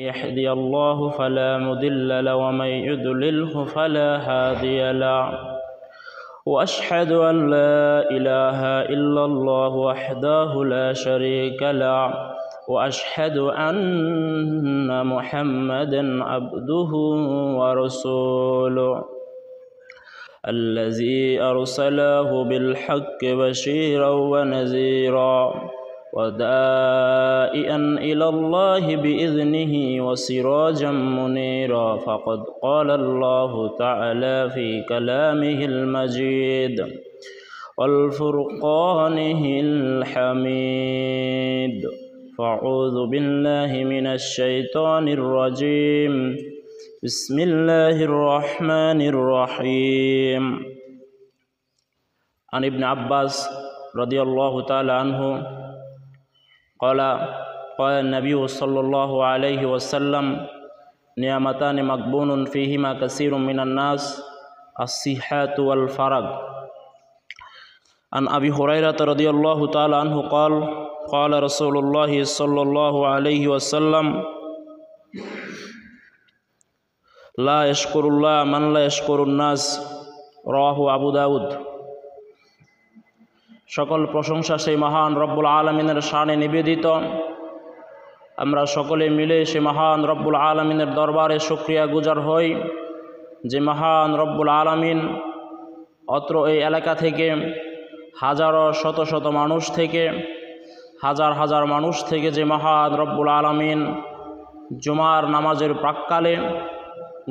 يهدي الله فلا مضل له ومن يضلله فلا هادي له وأشهد أن لا إله إلا الله وحده لا شريك له وأشهد أن محمدا عبده ورسوله الذي أرسله بالحق بشيرا ونذيرا ودائعا إلى الله بإذنه وسراجا منيرا فقد قال الله تعالى في كلامه المجيد والفرقانه الحميد فأعوذ بالله من الشيطان الرجيم بسم الله الرحمن الرحيم عن ابن عباس رضي الله تعالى عنه قال النبي صلى الله عليه وسلم نعمتان مغبون فيهما كثير من الناس الصحة والفرج عن أبي هريرة رضي الله تعالى عنه قال رسول الله صلى الله عليه وسلم لا يشكر الله من لا يشكر الناس رواه আবু দাউদ। সকল প্রশংসা সেই মহান রব্বুল আলামিনের শানে নিবেদিত। আমরা সকলে মিলে সেই মহান রব্বুল আলামিনের দরবারে শুকরিয়া গুজার হই যে মহান রব্বুল আলামিন অত্র এই এলাকা থেকে হাজারো শত শত মানুষ থেকে হাজার হাজার মানুষ থেকে যে মহান রব্বুল আলামিন জুমার নামাজের প্রাক্কালে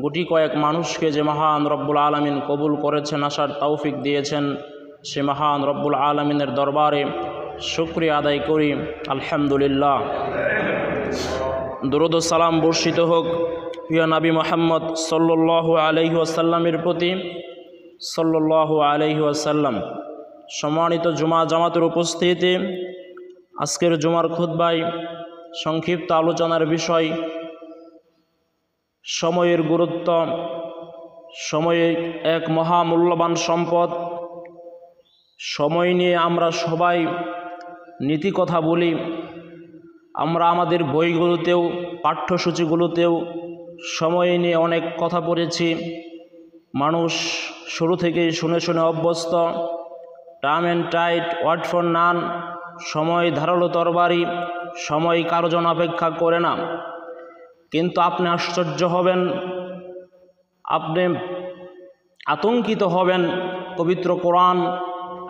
গুটি কয়েক মানুষকে যে মহান রব্বুল আলামিন কবুল করেছেন, আসার তৌফিক দিয়েছেন, সে মহান রব্বুল আলামিনের দরবারে শুকরিয়া আদায় করি আলহামদুলিল্লাহ। দরুদ ও সালাম বর্ষিত হোক প্রিয় নবী মুহাম্মদ সাল্লাল্লাহু আলাইহি ওয়াসাল্লামের প্রতি সাল্লাল্লাহু আলাইহি ওয়াসাল্লাম। সম্মানিত জুমা জামাতের উপস্থিতি, আজকের জুমার খুতবায় সংক্ষিপ্ত আলোচনার বিষয় সময়ের গুরুত্ব। সময় এক মহামূল্যবান সম্পদ। সময় নিয়ে আমরা সবাই নীতি কথা বলি। আমরা আমাদের বইগুলোতেও পাঠ্যসূচিগুলোতেও সময় নিয়ে অনেক কথা পড়েছি। মানুষ শুরু থেকেই শুনে শুনে অভ্যস্ত। Time and tide, wait for none, সময় ধারালো তরবারি, সময় কারো জন্য অপেক্ষা করে না। কিন্তু আপনি আশ্চর্য হবেন, আপনি আতঙ্কিত হবেন, পবিত্র কোরআন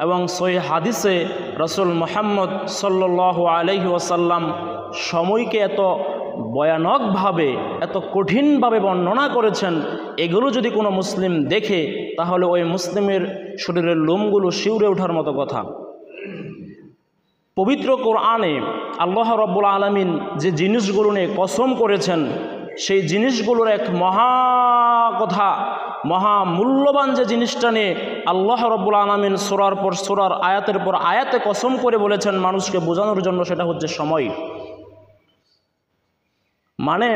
এবং সহিহ হাদিসে রাসূল মুহাম্মদ সাল্লাল্লাহু আলাইহি ওয়াসাল্লাম সময়কে এত ভয়ানকভাবে, এত কঠিনভাবে বর্ণনা করেছেন। এগুলো যদি কোনো মুসলিম দেখে তাহলে ওই মুসলিমের শরীরের লোমগুলো শিউরে ওঠার মতো কথা। পবিত্র কোরআনে আল্লাহ রাব্বুল আলামিন যে জিনিসগুলো নিয়ে কসম করেছেন, সেই জিনিসগুলোর এক মহা কথা, মহা মূল্যবান যে জিনিসটা নিয়ে আল্লাহ রাব্বুল আলামিন সূরার পর সূরার আয়াতের পর আয়াতে কসম করে বলেছেন মানুষকে বোঝানোর জন্য, সেটা হচ্ছে সময়। মানে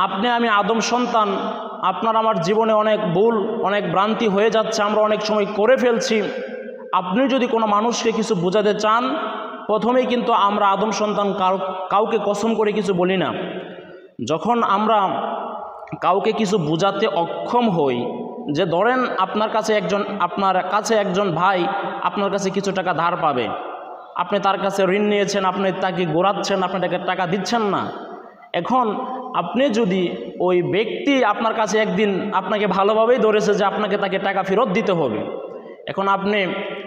আপনি আমি আদম সন্তান, আপনার আমার জীবনে অনেক ভুল, অনেক ভ্রান্তি হয়ে যাচ্ছে, আমরা অনেক সময় করে ফেলছি। আপনি যদি কোনো মানুষকে কিছু বোঝাতে চান, প্রথমেই কিন্তু আমরা আদম সন্তান কাউকে কসম করে কিছু বলি না। যখন আমরা কাউকে কিছু বোঝাতে অক্ষম হই, যে ধরেন আপনার কাছে একজন ভাই আপনার কাছে কিছু টাকা ধার পাবে, আপনি তার কাছে ঋণ নিয়েছেন, আপনি তাকে গোড়াচ্ছেন, আপনি তাকে টাকা দিচ্ছেন না। এখন আপনি যদি ওই ব্যক্তি আপনার কাছে একদিন আপনাকে ভালোভাবেই ধরেছে যে আপনাকে তাকে টাকা ফেরত দিতে হবে, এখন আপনি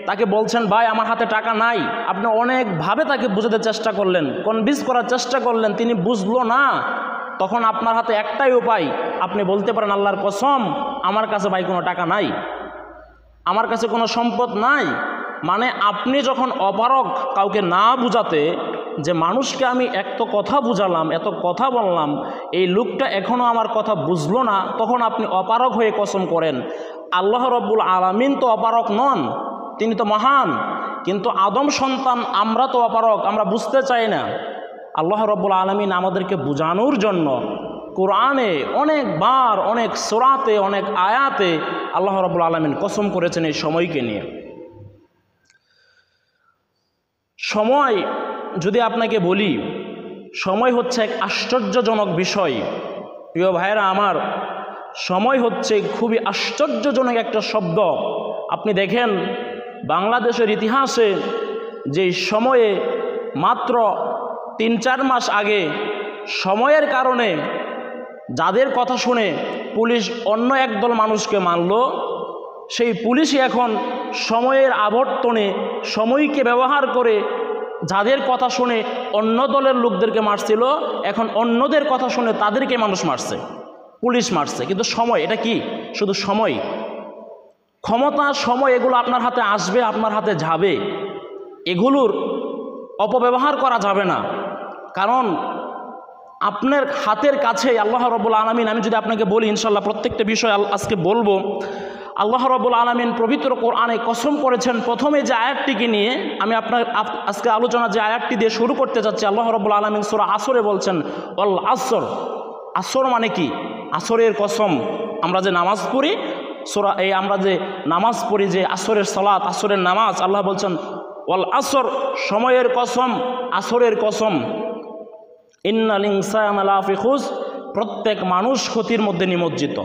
তাকে বলছেন ভাই আমার হাতে টাকা নাই, আপনি অনেকভাবে তাকে বোঝাতে চেষ্টা করলেন, কনভিন্স করার চেষ্টা করলেন, তিনি বুঝলো না। তখন আপনার হাতে একটাই উপায়, আপনি বলতে পারেন আল্লাহর কসম আমার কাছে ভাই কোনো টাকা নাই, আমার কাছে কোনো সম্পদ নাই। মানে আপনি যখন অপারগ কাউকে না বুঝাতে, যে মানুষকে আমি এত কথা বুঝালাম, এত কথা বললাম, এই লোকটা এখনও আমার কথা বুঝলো না, তখন আপনি অপারগ হয়ে কসম করেন। আল্লাহ রাব্বুল আলামিন তো অপারগ নন, তিনি তো মহান, কিন্তু আদম সন্তান আমরা তো অপারগ, আমরা বুঝতে চাই না। আল্লাহ রাব্বুল আলামিন আমাদেরকে বোঝানোর জন্য কোরআনে অনেকবার, অনেক সূরাতে, অনেক আয়াতে আল্লাহ রাব্বুল আলামিন কসম করেছেন এই সময়কে নিয়ে। সময় যদি আপনাকে বলি, সময় হচ্ছে এক আশ্চর্যজনক বিষয়। প্রিয় ভাইরা আমার, সময় হচ্ছে খুবই আশ্চর্যজনক একটা শব্দ। আপনি দেখেন বাংলাদেশের ইতিহাসে যে সময়ে মাত্র 3-4 মাস আগে সময়ের কারণে যাদের কথা শুনে পুলিশ অন্য একদল মানুষকে মারল, সেই পুলিশই এখন সময়ের আবর্তনে সময়কে ব্যবহার করে যাদের কথা শুনে অন্য দলের লোকদেরকে মারছিল, এখন অন্যদের কথা শুনে তাদেরকে মানুষ মারছে, পুলিশ মারছে। কিন্তু সময় এটা কি? শুধু সময়, ক্ষমতা, সময় এগুলো আপনার হাতে আসবে, আপনার হাতে যাবে, এগুলোর অপব্যবহার করা যাবে না। কারণ আপনার হাতের কাছে আল্লাহ রাব্বুল আলামিন, আমি যদি আপনাকে বলি ইনশাআল্লাহ প্রত্যেকটা বিষয় আজকে বলবো, আল্লাহ রাব্বুল আলামিন পবিত্র কোরআনে কসম করেছেন। প্রথমে যে আয়াতটিকে নিয়ে আমি আজকে আলোচনা যে আয়াতটি দিয়ে শুরু করতে যাচ্ছি, আল্লাহ রাব্বুল আলামিন সূরা আসরে বলছেন ওয়াল আসর। আসর মানে কি? আসরের কসম। আমরা যে নামাজ পড়ি আমরা যে নামাজ পড়ি, যে আসরের সালাত, আসরের নামাজ, আল্লাহ বলছেন ওয়াল আসর, সময়ের কসম, আসরের কসম। ইন্নাল ইনসানা লাফি খুস, প্রত্যেক মানুষ ক্ষতির মধ্যে নিমজ্জিত।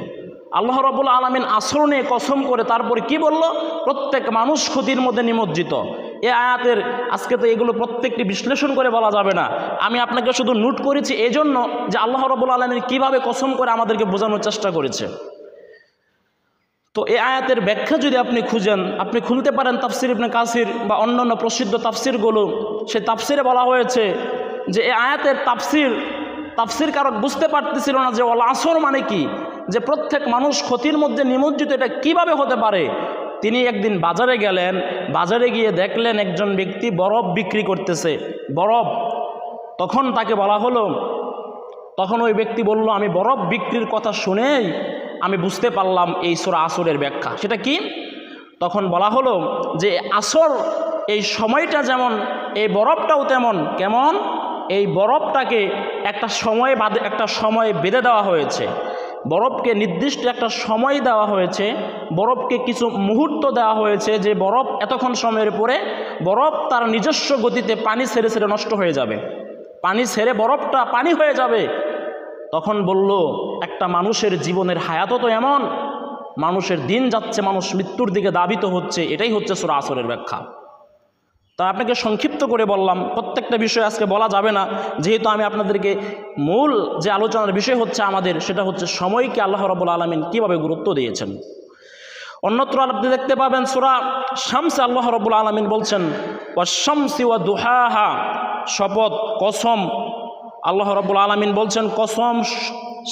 আল্লাহ রাব্বুল আলামিন আসর নিয়ে কসম করে তারপরে কি বলল? প্রত্যেক মানুষ ক্ষতির মধ্যে নিমজ্জিত। এই আয়াতের আজকে তো এগুলো প্রত্যেকটি বিশ্লেষণ করে বলা যাবে না, আমি আপনাকে শুধু নোট করেছি এই জন্য যে আল্লাহ রাব্বুল আলামিন কীভাবে কসম করে আমাদেরকে বোঝানোর চেষ্টা করেছে। তো এই আয়াতের ব্যাখ্যা যদি আপনি খুঁজেন, আপনি খুলতে পারেন তাফসির ইবনে কাসির বা অন্যান্য প্রসিদ্ধ তাফসিরগুলো। সেই তাফসিরে বলা হয়েছে যে এই আয়াতের তাফসির কারক বুঝতে পারতেছিল না যে ওয়াল আসর মানে কি, যে প্রত্যেক মানুষ ক্ষতির মধ্যে নিমজ্জিত, এটা কিভাবে হতে পারে। তিনি একদিন বাজারে গেলেন, বাজারে গিয়ে দেখলেন একজন ব্যক্তি বরফ বিক্রি করতেছে, বরফ। তখন তাকে বলা হলো, তখন ওই ব্যক্তি বলল, আমি বরফ বিক্রির কথা শুনেই আমি বুঝতে পারলাম এই সূরা আসরের ব্যাখ্যা। সেটা কি? তখন বলা হলো যে আসর, এই সময়টা যেমন, এই বরফটাও তেমন। কেমন? এই বরফটাকে একটা সময় বেঁধে দেওয়া হয়েছে, বরফকে নির্দিষ্ট একটা সময় দেওয়া হয়েছে, বরফকে কিছু মুহূর্ত দেওয়া হয়েছে, যে বরফ এতক্ষণ সময়ের পরে বরফ তার নিজস্ব গতিতে পানি ছেড়ে ছেড়ে নষ্ট হয়ে যাবে, পানি ছেড়ে বরফটা পানি হয়ে যাবে। তখন বলল, একটা মানুষের জীবনের হায়াতও তো এমন, মানুষের দিন যাচ্ছে, মানুষ মৃত্যুর দিকে ধাবিত হচ্ছে, এটাই হচ্ছে সূরা আসরের ব্যাখ্যা। তা আপনাকে সংক্ষিপ্ত করে বললাম, প্রত্যেকটা বিষয় আজকে বলা যাবে না, যেহেতু আমি আপনাদেরকে মূল যে আলোচনার বিষয় হচ্ছে আমাদের, সেটা হচ্ছে সময়কে আল্লাহ রাব্বুল আলামিন কীভাবে গুরুত্ব দিয়েছেন। অন্যত্র আপনি দেখতে পাবেন সূরা শামসে আল্লাহ রাব্বুল আলামিন বলছেন ওয়াশ-শামসি ওয়া দুহাহা, শপথ, কসম, আল্লাহ রাব্বুল আলামিন বলছেন কসম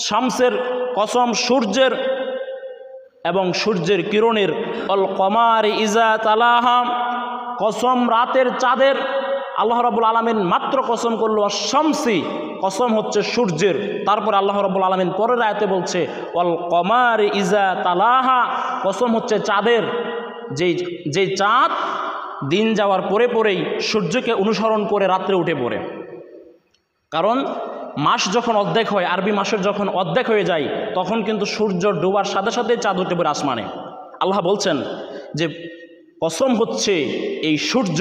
শামসের, কসম সূর্যের এবং সূর্যের কিরণের, অল কমারি ইজা তালাহা, কসম রাতের চাঁদের। আল্লাহ রাব্বুল আলামিন মাত্র কসম করলো শামসি, কসম হচ্ছে সূর্যের। তারপর আল্লাহ রাব্বুল আলামিন পরের আয়াতে বলছে ওয়াল কমারি ইজা তালাহা, কসম হচ্ছে চাঁদের, যেই চাঁদ দিন যাওয়ার পরে পরেই সূর্যকে অনুসরণ করে রাত্রে উঠে পড়ে। কারণ মাস যখন অর্ধেক হয়, আরবি মাসের যখন অর্ধেক হয়ে যায়, তখন কিন্তু সূর্য ডোবার সাথে সাথে চাঁদ উঠে পড়ে আসমানে। আল্লাহ বলছেন যে কসম হচ্ছে এই সূর্য,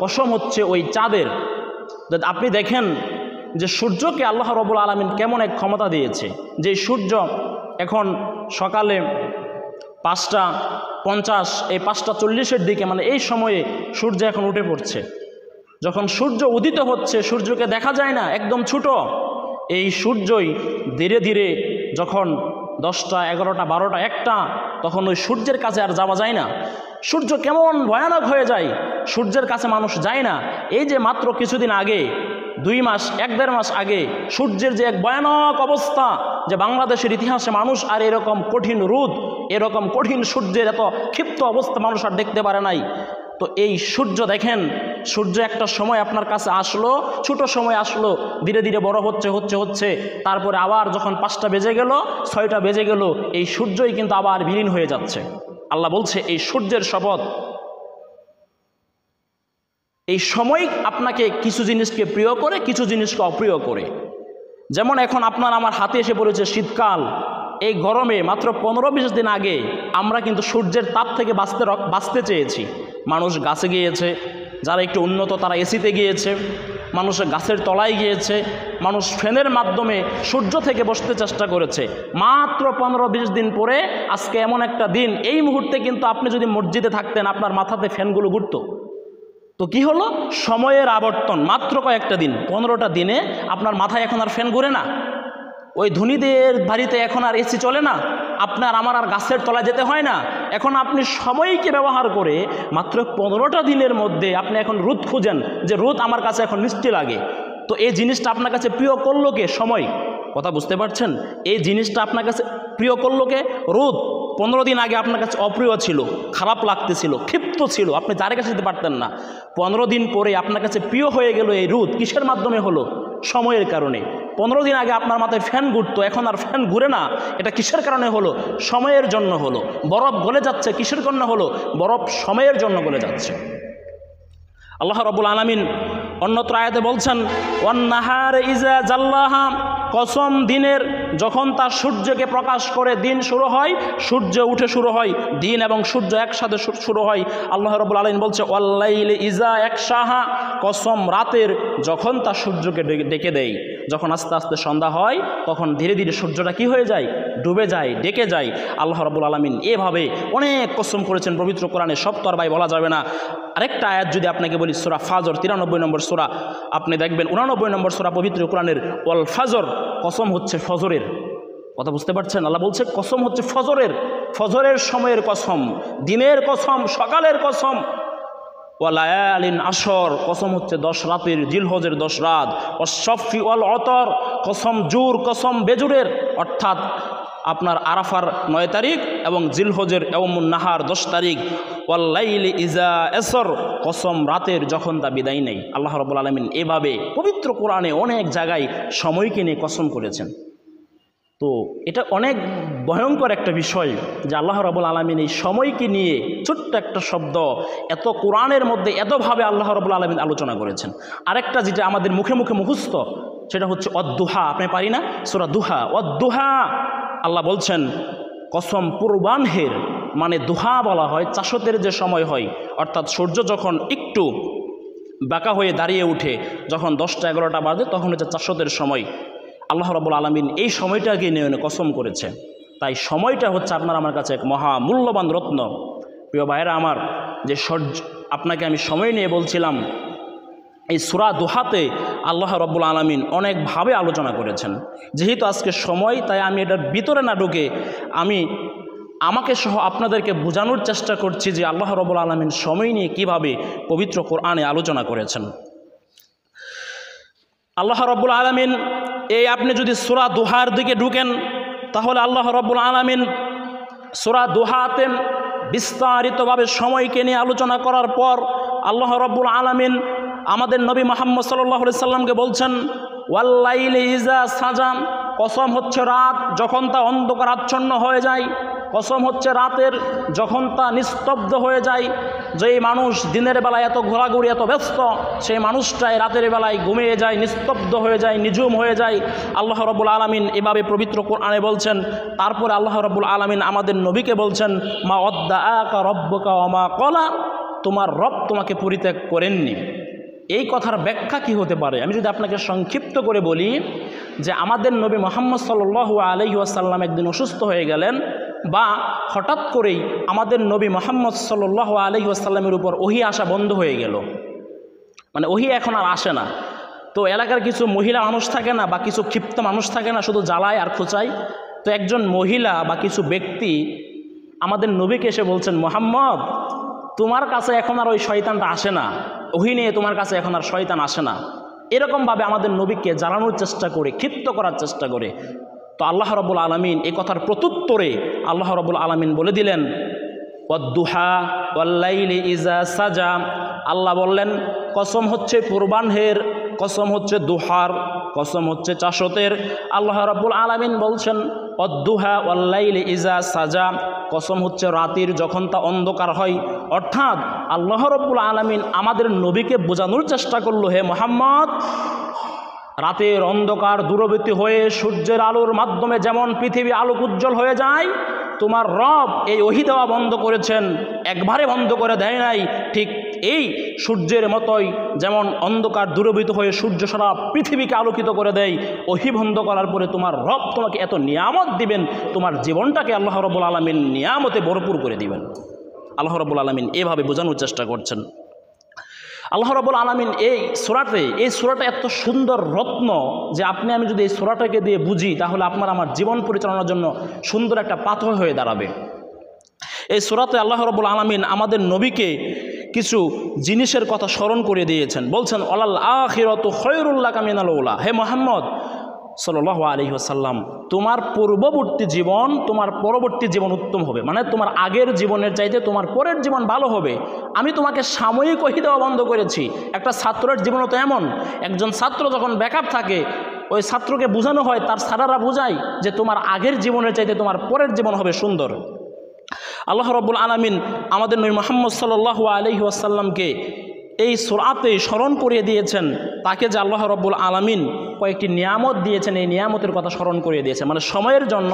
কসম হচ্ছে ওই চাঁদের। আপনি দেখেন যে সূর্যকে আল্লাহ রাব্বুল আলামিন কেমন এক ক্ষমতা দিয়েছে, যে সূর্য এখন সকালে 5:50, এই 5:40 দিকে, মানে এই সময়ে সূর্য এখন উঠে পড়ছে। যখন সূর্য উদিত হচ্ছে, সূর্যকে দেখা যায় না, একদম ছোট। এই সূর্যই ধীরে ধীরে যখন 10টা, 11টা, 12টা, 1টা, তখন ওই সূর্যের কাছে আর যাওয়া যায় না। সূর্য কেমন ভয়ানক হয়ে যায়, সূর্যের কাছে মানুষ যায় না। এই যে মাত্র কিছুদিন আগে, 2 মাস, 1-1.5 মাস আগে সূর্যের যে এক ভয়ানক অবস্থা, যে বাংলাদেশের ইতিহাসে মানুষ আর এরকম কঠিন রোদ, এরকম কঠিন সূর্যের এত ক্ষিপ্ত অবস্থা মানুষ আর দেখতে পারে নাই। তো এই সূর্য দেখেন, সূর্য একটা সময় আপনার কাছে আসলো, ছোট সময় আসলো, ধীরে ধীরে বড় হচ্ছে, তারপরে আবার যখন 5টা বেজে গেল, 6টা বেজে গেল, এই সূর্যই কিন্তু আবার বিলীন হয়ে যাচ্ছে। আল্লাহ বলছে এই সূর্যের শপথ। এই সময় আপনাকে কিছু জিনিসকে প্রিয় করে, কিছু জিনিসকে অপ্রিয় করে। যেমন এখন আপনার আমার হাতে এসে পড়েছে শীতকাল। এই গরমে মাত্র 15-20 দিন আগে আমরা কিন্তু সূর্যের তাপ থেকে বাঁচতে চেয়েছি। মানুষ গাছে গিয়েছে, যারা একটু উন্নত তারা এসিতে গিয়েছে, মানুষের গাছের তলায় গিয়েছে, মানুষ ফ্যানের মাধ্যমে সূর্য থেকে বসতে চেষ্টা করেছে। মাত্র 15-20 দিন পরে আজকে এমন একটা দিন, এই মুহূর্তে কিন্তু আপনি যদি মসজিদে থাকতেন আপনার মাথাতে ফ্যানগুলো ঘুরতো। তো কি হলো? সময়ের আবর্তন, মাত্র কয়েকটা দিন, 15টা দিনে আপনার মাথায় এখন আর ফ্যান ঘুরে না। ওই ধনীদের বাড়িতে এখন আর এসি চলে না, আপনার আমার আর গাছের তলায় যেতে হয় না। এখন আপনি সময়কে ব্যবহার করে মাত্র 15টা দিনের মধ্যে আপনি এখন রোদ খুঁজেন, যে রোদ আমার কাছে এখন মিষ্টি লাগে। তো এই জিনিসটা আপনার কাছে প্রিয় করলো কে? সময়। কথা বুঝতে পারছেন? এই জিনিসটা আপনার কাছে প্রিয় করলো কে? রোদ। 15 দিন আগে আপনার কাছে অপ্রিয় ছিল, খারাপ লাগতেছিল, ক্ষিপ্ত ছিল, আপনি তার কাছে যেতে পারতেন না। 15 দিন পরে আপনার কাছে প্রিয় হয়ে গেল এই রোদ। কিসের মাধ্যমে হলো? সময়ের কারণে। 15 দিন আগে আপনার মাথায় ফ্যান ঘুরতো, এখন আর ফ্যান ঘুরে না। এটা কিসের কারণে হলো? সময়ের জন্য হলো। বরফ গলে যাচ্ছে, কিসের জন্য হলো? বরফ সময়ের জন্য গলে যাচ্ছে। আল্লাহ রাব্বুল আলামিন অন্যত্র আয়াতে বলছেন, ওয়ান-নাহার ইজা জাল্লাহা, কসম দিনের যখন তার সূর্যকে প্রকাশ করে দিন শুরু হয়, সূর্য উঠে শুরু হয়, দিন এবং সূর্য একসাথে শুরু হয়। আল্লাহ রাব্বুল আলামিন বলছে, ওয়াল-লাইলি ইজা ইয়াকশাহা, কসম রাতের যখন তার সূর্যকে ডেকে দেয়। যখন আস্তে আস্তে সন্ধ্যা হয় তখন ধীরে ধীরে সূর্যটা কি হয়ে যায়? ডুবে যায়, ডেকে যায়। আল্লাহ রাব্বুল আলামিন এভাবে অনেক কসম করেছেন পবিত্র কোরআনে, সব তো আর ভাই বলা যাবে না। আরেকটা আয়াত যদি আপনাকে বলি, সূরা ফাজর 93 নম্বর সূরা, আপনি দেখবেন 89 নম্বর সূরা পবিত্র কোরআনের, ওয়াল ফাজর, কসম হচ্ছে ফজরের। কথা বুঝতে পারছেন? আল্লাহ বলছে কসম হচ্ছে ফজরের, ফজরের সময়ের কসম, দিনের কসম, সকালের কসম। ওয়ালায়ালিন আশর, কসম হচ্ছে 10 রাতের, জিলহজের 10 রাত। ওয়াসফি ওয়াল অতর, কসম জোর, কসম বেজুরের, অর্থাৎ আপনার আরাফার 9 তারিখ এবং জিলহজের ইয়াউমুন নাহার 10 তারিখ। ওয়াল্লাইলি ইজা আসর, কসম রাতের যখন তা বিদায় নেই। আল্লাহ রাব্বুল আলামিন এভাবে পবিত্র কোরআনে অনেক জায়গায় সময়কে নিয়ে কসম করেছেন। তো এটা অনেক ভয়ঙ্কর একটা বিষয় যে আল্লাহ রাব্বুল আলামিন এই সময়কে নিয়ে ছোট্ট একটা শব্দ এত কোরআনের মধ্যে এতভাবে আল্লাহ রাব্বুল আলামিন আলোচনা করেছেন। আরেকটা যেটা আমাদের মুখে মুখে মুখস্থ, সেটা হচ্ছে অদ্দুহা। আপনি পারি না? সূরা দুহা, অদ্দুহা। আল্লাহ বলছেন কসম পূর্বাহ্নের, মানে দুহা বলা হয় চাষতের যে সময় হয়, অর্থাৎ সূর্য যখন একটু বাঁকা হয়ে দাঁড়িয়ে উঠে, যখন 10টা-11টা বাজে তখন হচ্ছে চাষতের সময়। আল্লাহ রাব্বুল আলামিন এই সময়টাকে নিয়ে কসম করেছে। তাই সময়টা হচ্ছে আপনার আমার কাছে এক মহা মূল্যবান রত্ন। প্রিয় ভাইয়েরা আমার, যে আপনাকে আমি সময় নিয়ে বলছিলাম, এই সূরা দুহাতে আল্লাহ রাব্বুল আলামিন অনেকভাবে আলোচনা করেছেন। যেহেতু আজকে সময়, তাই আমি এটার ভিতরে না ঢুকে আমাকে সহ আপনাদেরকে বোঝানোর চেষ্টা করছি যে আল্লাহ রাব্বুল আলামিন সময় নিয়ে কীভাবে পবিত্র কোরআনে আলোচনা করেছেন। আল্লাহ রাব্বুল আলামিন এই আপনি যদি সূরা দুহার দিকে ঢুকেন, তাহলে আল্লাহ রাব্বুল আলামিন সূরা দুহাতে বিস্তারিতভাবে সময়কে নিয়ে আলোচনা করার পর আল্লাহ রাব্বুল আলামিন আমাদের নবী মুহাম্মদ সাল্লাল্লাহু আলাইহি সাল্লামকে বলছেন, ওয়াল্লাইলি ইজা সাজা, কসম হচ্ছে রাত যখন তা অন্ধকার আচ্ছন্ন হয়ে যায়, কসম হচ্ছে রাতের যখন তা নিস্তব্ধ হয়ে যায়। যেই মানুষ দিনের বেলায় এত ঘোরাঘুরি, এত ব্যস্ত, সেই মানুষটাই রাতের বেলায় ঘুমিয়ে যায়, নিস্তব্ধ হয়ে যায়, নিঝুম হয়ে যায়। আল্লাহ রাব্বুল আলামিন এভাবে পবিত্র কোরআনে বলছেন। তারপরে আল্লাহ রাব্বুল আলামিন আমাদের নবীকে বলছেন, মা ওয়াদ্দাআকা রাব্বুকা ওয়া মা ক্বালা, তোমার রব তোমাকে পরিত্যাগ করেননি। এই কথার ব্যাখ্যা কি হতে পারে? আমি যদি আপনাকে সংক্ষিপ্ত করে বলি যে আমাদের নবী মুহাম্মদ সাল্লাল্লাহু আলাইহি ওয়াসাল্লাম একদিন অসুস্থ হয়ে গেলেন, বা হঠাৎ করেই আমাদের নবী মুহাম্মদ সাল্লাল্লাহু আলাইহি ওয়াসাল্লামের উপর ওহী আসা বন্ধ হয়ে গেল, মানে ওহী এখন আর আসে না। তো এলাকার কিছু মহিলা মানুষ থাকে না, বা কিছু ক্ষিপ্ত মানুষ থাকে না, শুধু জ্বালায় আর খোঁচায়। তো একজন মহিলা বা কিছু ব্যক্তি আমাদের নবীকে এসে বলছেন, মুহাম্মদ তোমার কাছে এখন আর ওই শয়তানটা আসে না, ওহী নিয়ে তোমার কাছে এখন আর শয়তান আসে না। এরকমভাবে আমাদের নবীকে জ্বালানোর চেষ্টা করে, ক্ষিপ্ত করার চেষ্টা করে। তো আল্লাহ রাব্বুল আলামিন এই কথার প্রত্যুত্তরে আল্লাহ রাব্বুল আলামিন বলে দিলেন, ওয়াদ্দুহা ওয়াল্লাইলি ইজা সাজা, আল্লাহ বললেন কসম হচ্ছে পূর্বাহ্নের, কসম হচ্ছে দুহার, কসম হচ্ছে চাষতের। আল্লাহ রাব্বুল আলামিন বলছেন ওয়াদ্দুহা ওয়াল্লাইলি ইজা সাজা, কসম হচ্ছে রাতের যখন তা অন্ধকার হয়। অর্থাৎ আল্লাহ রাব্বুল আলামিন আমাদের নবীকে বোঝানোর চেষ্টা করলো, হে মুহাম্মদ, রাতের অন্ধকার দূরবর্তী হয়ে সূর্যের আলোর মাধ্যমে যেমন পৃথিবী আলোক উজ্জ্বল হয়ে যায়, তোমার রব এই ওহী দেওয়া বন্ধ করেছেন, একবারে বন্ধ করে দেয় নাই, ঠিক এই সূর্যের মতোই যেমন অন্ধকার দূরীভূত হয়ে সূর্য সারা পৃথিবীকে আলোকিত করে দেয়, ওহী বন্ধ করার পরে তোমার রব তোমাকে এত নিয়ামত দিবেন, তোমার জীবনটাকে আল্লাহ রাব্বুল আলামিন নিয়ামতে ভরপুর করে দিবেন। আল্লাহ রাব্বুল আলামিন এভাবে বোঝানোর চেষ্টা করছেন। আল্লাহ রাব্বুল আলামিন এই সূরাটা এত সুন্দর রত্ন যে আপনি আমি যদি এই সূরাটাকে দিয়ে বুঝি তাহলে আপনার আমার জীবন পরিচালনার জন্য সুন্দর একটা পাথর হয়ে দাঁড়াবে। এই সূরাতে আল্লাহ রাব্বুল আলামিন আমাদের নবীকে কিছু জিনিসের কথা স্মরণ করে দিয়েছেন। বলছেন ওয়ালাল আখিরাতু খায়রুল লাকা মিনাল উলা। হে মুহাম্মদ সাল্লাল্লাহু আলাইহি ওয়াসাল্লাম, তোমার তোমার পরবর্তী জীবন উত্তম হবে, মানে তোমার আগের জীবনের চাইতে তোমার পরের জীবন ভালো হবে। আমি তোমাকে সাময়িক ওহী দেওয়া বন্ধ করেছি। একটা ছাত্রের জীবনও তো এমন, একজন ছাত্র যখন ব্যাকআপ থাকে ওই ছাত্রকে বোঝানো হয়, তার স্যারেরা বোঝায় যে তোমার আগের জীবনের চাইতে তোমার পরের জীবন হবে সুন্দর। আল্লাহ রাব্বুল আলামিন আমাদের নবী মুহাম্মদ সাল্লাল্লাহু আলাইহি ওয়াসাল্লামকে এই সূরাতে স্মরণ করিয়ে দিয়েছেন তাকে যে আল্লাহ রাব্বুল আলামিন কয়েকটি নিয়ামত দিয়েছেন, এই নিয়ামতের কথা স্মরণ করিয়ে দিয়েছেন। মানে সময়ের জন্য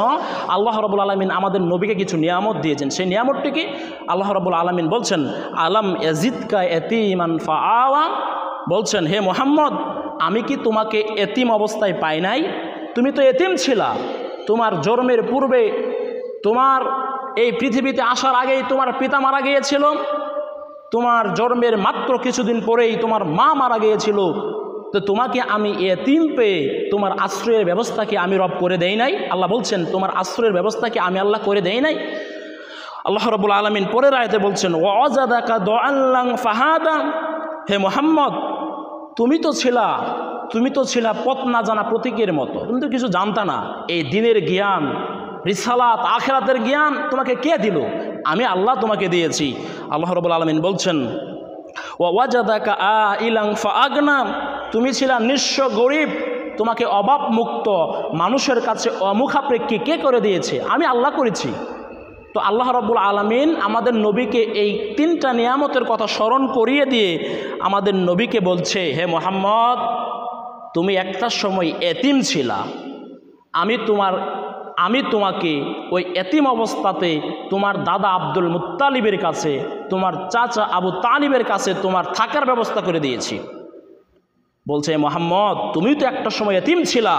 আল্লাহ রাব্বুল আলামিন আমাদের নবীকে কিছু নিয়ামত দিয়েছেন। সেই নিয়ামতটি কি? আল্লাহ রাব্বুল আলামিন বলছেন আলাম ইয়াজিদকা ইয়াতীমান ফাআওয়া, বলছেন হে মুহাম্মদ, আমি কি তোমাকে এতিম অবস্থায় পাই নাই? তুমি তো এতিম ছিলা। তোমার জন্মের পূর্বে, তোমার এই পৃথিবীতে আসার আগেই তোমার পিতা মারা গিয়েছিল, তোমার জন্মের মাত্র কিছুদিন পরেই তোমার মা মারা গিয়েছিল। তো তোমাকে আমি এতিম পেয়ে তোমার আশ্রয়ের ব্যবস্থা কি আমি রব করে দেই নাই? আল্লাহ বলছেন তোমার আশ্রয়ের ব্যবস্থা কি আমি আল্লাহ করে দেই নাই? আল্লাহ রাব্বুল আলামিন পরের আয়াতে বলছেন ওয়াজাদাকা দাআল্লাং ফাহাদা। হে মুহাম্মদ, তুমি তো ছিলা পথ না জানা প্রতীকের মতো, তুমি তো কিছু জানতা না। এই দ্বীনের জ্ঞান, রিসালাত, আখিরাতের জ্ঞান তোমাকে কে দিল? আমি আল্লাহ তোমাকে দিয়েছি। আল্লাহ রাব্বুল আলামিন বলছেন ওয়াজাদাকা আইলাং ফাআগনা, তুমি ছিলা নিঃস্ব গরিব, তোমাকে অভাব মুক্ত মানুষের কাছে অমুখাপেক্ষী কে করে দিয়েছে? আমি আল্লাহ করেছি। তো আল্লাহ রাব্বুল আলামিন আমাদের নবীকে এই তিনটা নিয়ামতের কথা স্মরণ করিয়ে দিয়ে আমাদের নবীকে বলছে হে মুহাম্মদ, তুমি একটা সময় এতিম ছিলা, আমি তোমাকে ওই এতিম অবস্থাতে তোমার দাদা আব্দুল মুত্তালিবের কাছে, তোমার চাচা আবু তালিবের কাছে তোমার থাকার ব্যবস্থা করে দিয়েছি। বলছে মুহাম্মদ, তুমি তো একটা সময় এতিম ছিলা,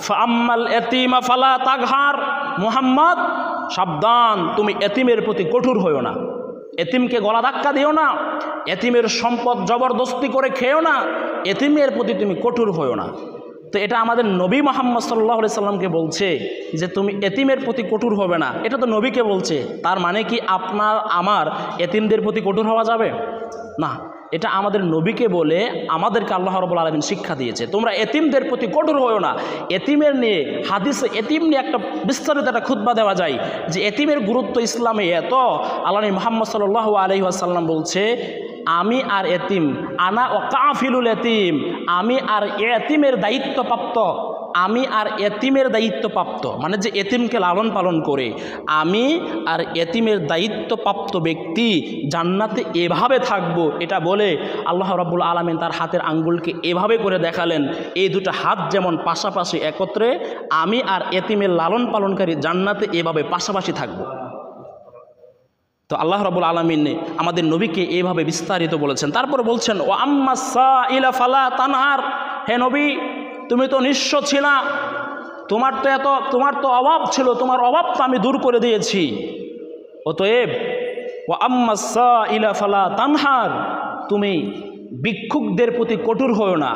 ফাআম্মাল ইয়াতীমা ফালা তাগহার। মুহাম্মদ সাবধান, তুমি এতিমের প্রতি কঠোর হইও না, এতিমকে গলা ধাক্কা দিও না, এতিমের সম্পদ জবরদস্তি করে খেও না, এতিমের প্রতি তুমি কঠোর হইও না। তো এটা আমাদের নবী মুহাম্মদ সাল্লাল্লাহু আলাইহি সাল্লামকে বলছে যে তুমি এতিমের প্রতি কঠোর হবে না। এটা তো নবীকে বলছে, তার মানে কি আপনার আমার এতিমদের প্রতি কঠোর হওয়া যাবে না? এটা আমাদের নবীকে বলে আমাদেরকে আল্লাহ রাব্বুল আলামিন শিক্ষা দিয়েছে, তোমরা এতিমদের প্রতি কঠোর হও না। এতিমের নিয়ে হাদিসে এতিম নিয়ে একটা বিস্তারিত একটা খুতবা দেওয়া যায় যে এতিমের গুরুত্ব ইসলামে এত। আল্লাহ নবী মুহাম্মদ সাল্লাল্লাহু আলাইহি ওয়াসাল্লাম বলছে আমি আর এতিম, আনা ও কাফিলুল এতিম, আমি আর এতিমের দায়িত্বপ্রাপ্ত, মানে যে এতিমকে লালন পালন করে, আমি আর এতিমের দায়িত্বপ্রাপ্ত ব্যক্তি জান্নাতে এভাবে থাকবো। এটা বলে আল্লাহ রাব্বুল আলামিন তার হাতের আঙ্গুলকে এভাবে করে দেখালেন, এই দুটো হাত যেমন পাশাপাশি একত্রে, আমি আর এতিমের লালন পালনকারী জান্নাতে এভাবে পাশাপাশি থাকবো। তো আল্লাহ রাব্বুল আলামিন আমাদের নবীকে এইভাবে বিস্তারিত বলেছেন। তারপর বলছেন ও আম্মাস সাইলা ফালা তানহার। হে নবী, তুমি তো নিঃস্ব ছিলা, তোমার তো অভাব ছিল, তোমার অভাবটা আমি দূর করে দিয়েছি। অতএব ও আম্মাস সাইলা ফালা তানহার, তুমি ভিক্ষুকদের প্রতি কঠোর হও না,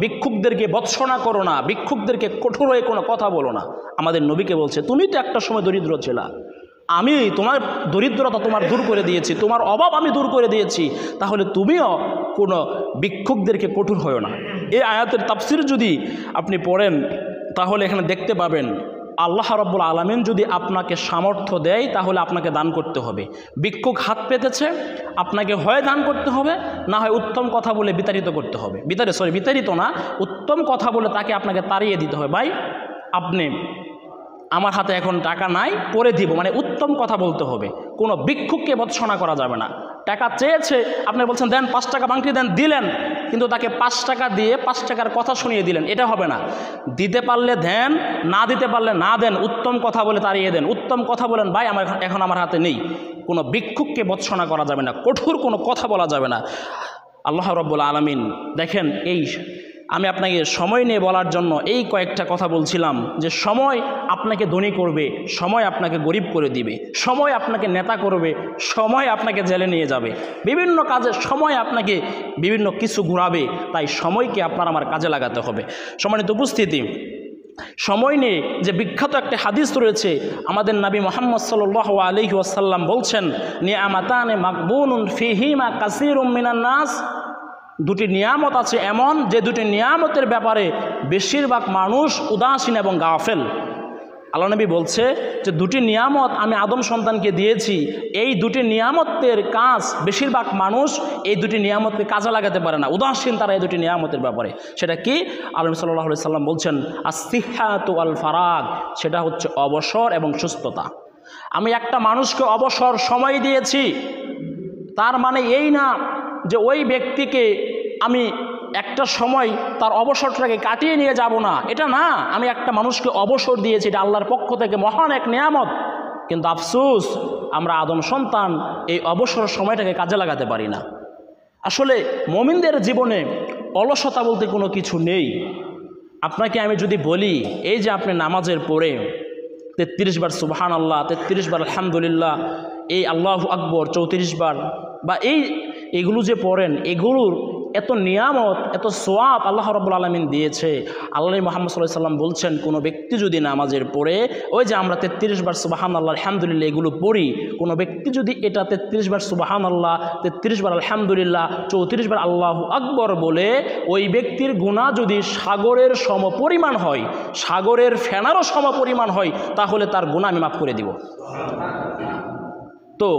ভিক্ষুকদেরকে ভৎসনা করো না, ভিক্ষুকদেরকে কঠোর হয়ে কোনো কথা বলো না। আমাদের নবীকে বলছে তুমি তো একটা সময় দরিদ্র ছিলা, আমি তোমার দরিদ্রতা তোমার দূর করে দিয়েছি, তোমার অভাব আমি দূর করে দিয়েছি, তাহলে তুমিও কোনো ভিক্ষুকদেরকে কঠোর হও না। এই আয়াতের তাফসির যদি আপনি পড়েন তাহলে এখানে দেখতে পাবেন আল্লাহ রাব্বুল আলামিন যদি আপনাকে সামর্থ্য দেয় তাহলে আপনাকে দান করতে হবে। ভিক্ষুক হাত পেতেছে, আপনাকে হয় দান করতে হবে, না হয় উত্তম কথা বলে বিতাড়িত করতে হবে। বিতাড়িত না, উত্তম কথা বলে আপনাকে তাড়িয়ে দিতে হবে। ভাই আপনি আমার হাতে এখন টাকা নাই, পরে দিব, মানে উত্তম কথা বলতে হবে। কোনো ভিক্ষুককে ভৎসনা করা যাবে না। টাকা চেয়েছে, আপনি বলছেন দেন 5 টাকা বাংটি দেন, দিলেন, কিন্তু তাকে 5 টাকা দিয়ে 5 টাকার কথা শুনিয়ে দিলেন, এটা হবে না। দিতে পারলে দেন, না দিতে পারলে না দেন, উত্তম কথা বলে তাড়িয়ে দেন। উত্তম কথা বলেন, ভাই এখন আমার হাতে নেই। কোনো ভিক্ষুককে ভৎসনা করা যাবে না, কঠোর কোনো কথা বলা যাবে না। আল্লাহ রাব্বুল আলামিন দেখেন, এই আমি আপনাকে সময় নিয়ে বলার জন্য এই কয়েকটা কথা বলছিলাম যে সময় আপনাকে ধনী করবে, সময় আপনাকে গরিব করে দিবে, সময় আপনাকে নেতা করবে, সময় আপনাকে জেলে নিয়ে যাবে, বিভিন্ন কাজে সময় আপনাকে বিভিন্ন কিছু ঘুরাবে। তাই সময়কে আপনার আমার কাজে লাগাতে হবে। সম্মানিত উপস্থিতি, সময় নিয়ে যে বিখ্যাত একটা হাদিস রয়েছে, আমাদের নবী মুহাম্মদ সাল্লাল্লাহু আলাইহি ওয়াসাল্লাম বলছেন, নিয়ামাতানে মাকবুনুন ফিহিমা কাসীরুম মিনান নাস, দুটি নিয়ামত আছে এমন যে দুটি নিয়ামতের ব্যাপারে বেশিরভাগ মানুষ উদাসীন এবং গাফেল। আল্লাহ নবী বলছে যে দুটি নিয়ামত আমি আদম সন্তানকে দিয়েছি, এই দুটি নিয়ামতের কাজ বেশিরভাগ মানুষ এই দুটি নিয়ামতকে কাজে লাগাতে পারে না, উদাসীন তারা এই দুটি নিয়ামতের ব্যাপারে। সেটা কি? আল্লাহ নবী সাল্লাল্লাহু আলাইহি সাল্লাম বলছেন আস-সিহহাতু ওয়াল ফারাগ, সেটা হচ্ছে অবসর এবং সুস্থতা। আমি একটা মানুষকে অবসর সময় দিয়েছি, তার মানে এই না যে ওই ব্যক্তিকে আমি একটা সময় তার অবসরটাকে কাটিয়ে নিয়ে যাব না, এটা না। আমি একটা মানুষকে অবসর দিয়েছি, এটা আল্লাহর পক্ষ থেকে মহান এক নিয়ামত। কিন্তু আফসোস, আমরা আদম সন্তান এই অবসর সময়টাকে কাজে লাগাতে পারি না। আসলে মুমিনদের জীবনে অলসতা বলতে কোনো কিছু নেই। আপনাকে আমি যদি বলি, এই যে আপনি নামাজের পরে 33 বার সুবহানাল্লাহ, 33 বার আলহামদুলিল্লাহ, এই আল্লাহু আকবর 34 বার, বা এইগুলো যে পড়েন, এগুলোর এত নিয়ামত, এত সোয়াব আল্লাহ রাব্বুল আলামিন দিয়েছে। আল্লাহ মুহাম্মদ সাল্লাল্লাহু আলাইহি ওয়াসাল্লাম বলছেন, কোনো ব্যক্তি যদি নামাজের পড়ে ওই যে আমরা 33 বার সুবহানাল্লাহ আলহামদুলিল্লাহ এগুলো পড়ি, কোনো ব্যক্তি যদি এটা 33 বার সুবহানাল্লাহ, 33 বার আলহামদুলিল্লাহ, 34 বার আল্লাহু আকবর বলে, ওই ব্যক্তির গুনাহ যদি সাগরের সমপরিমাণ হয়, সাগরের ফেনারও সমপরিমাণ হয়, তাহলে তার গুনাহ আমি মাফ করে দিব। তো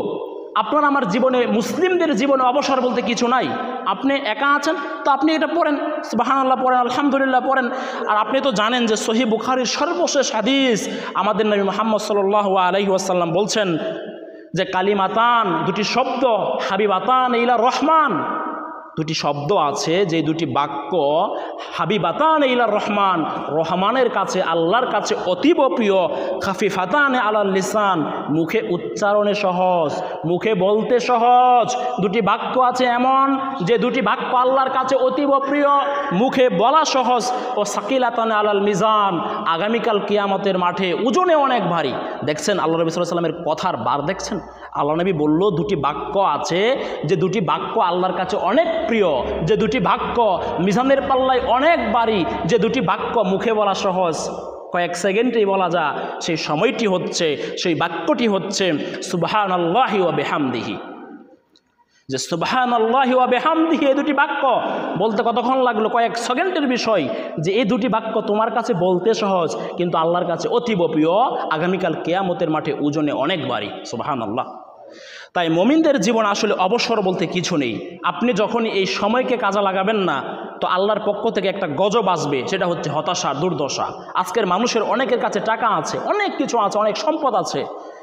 আপনার আমার জীবনে, মুসলিমদের জীবনে অবসর বলতে কিছু নাই। আপনি একা আছেন তো আপনি এটা পড়েন, সুবহানাল্লাহ পড়েন, আলহামদুলিল্লাহ পড়েন। আর আপনি তো জানেন যে সহিহ বুখারীর সর্বশেষ হাদিস, আমাদের নবী মুহাম্মদ সাল্লাল্লাহু আলাইহি ওয়াসাল্লাম বলছেন যে কালিমাতান, দুটি শব্দ, হাবিবাতান ইলা রহমান, দুটি শব্দ আছে যে দুটি বাক্য হাবিবাতান ইলা রহমান, রহমানের কাছে, আল্লাহর কাছে অতীব প্রিয়, খাফিফাতান আলাল লিসান, মুখে উচ্চারণে সহজ, মুখে বলতে সহজ। দুটি বাক্য আছে এমন যে দুটি বাক্য আল্লাহর কাছে অতীব প্রিয়, মুখে বলা সহজ। ও সাকিলাতান আলাল মিজান, আগামীকাল কিয়ামতের মাঠে ওজনে অনেক ভারী। দেখছেন আল্লাহ নবী সাল্লাল্লাহু আলাইহি ওয়াসাল্লামের কথার বার দেখছেন? আল্লাহ নবী বলল দুটি বাক্য আছে যে দুটি বাক্য আল্লাহর কাছে অনেক প্রিয়, যে দুটি বাক্য মিজানের পাল্লায় অনেক ভারী, যে দুটি বাক্য মুখে বলা সহজ, কয়েক সেকেন্ডেই বলা যায়। সেই সময়টি হচ্ছে, সেই বাক্যটি হচ্ছে সুবহানাল্লাহি ওয়া বিহামদিহি। যে সুবহানাল্লাহি ওয়া বিহামদিহি, এই দুটি বাক্য বলতে কতক্ষণ লাগলো? কয়েক সেকেন্ডের বিষয়। যে এই দুটি বাক্য তোমার কাছে বলতে সহজ, কিন্তু আল্লাহর কাছে অতীব প্রিয়, আগামীকাল কিয়ামতের মাঠে ওজনে অনেক ভারী। সুবহানাল্লাহ। তাই মুমিনদের জীবন আসলে অবসর বলতে কিছু নেই। আপনি যখন এই সময়কে কাজে লাগাবেন না, তো আল্লাহর পক্ষ থেকে একটা গজব আসবে, সেটা হচ্ছে হতাশা, দুর্দশা। আজকের মানুষের অনেকের কাছে টাকা আছে, অনেক কিছু আছে, অনেক সম্পদ আছে,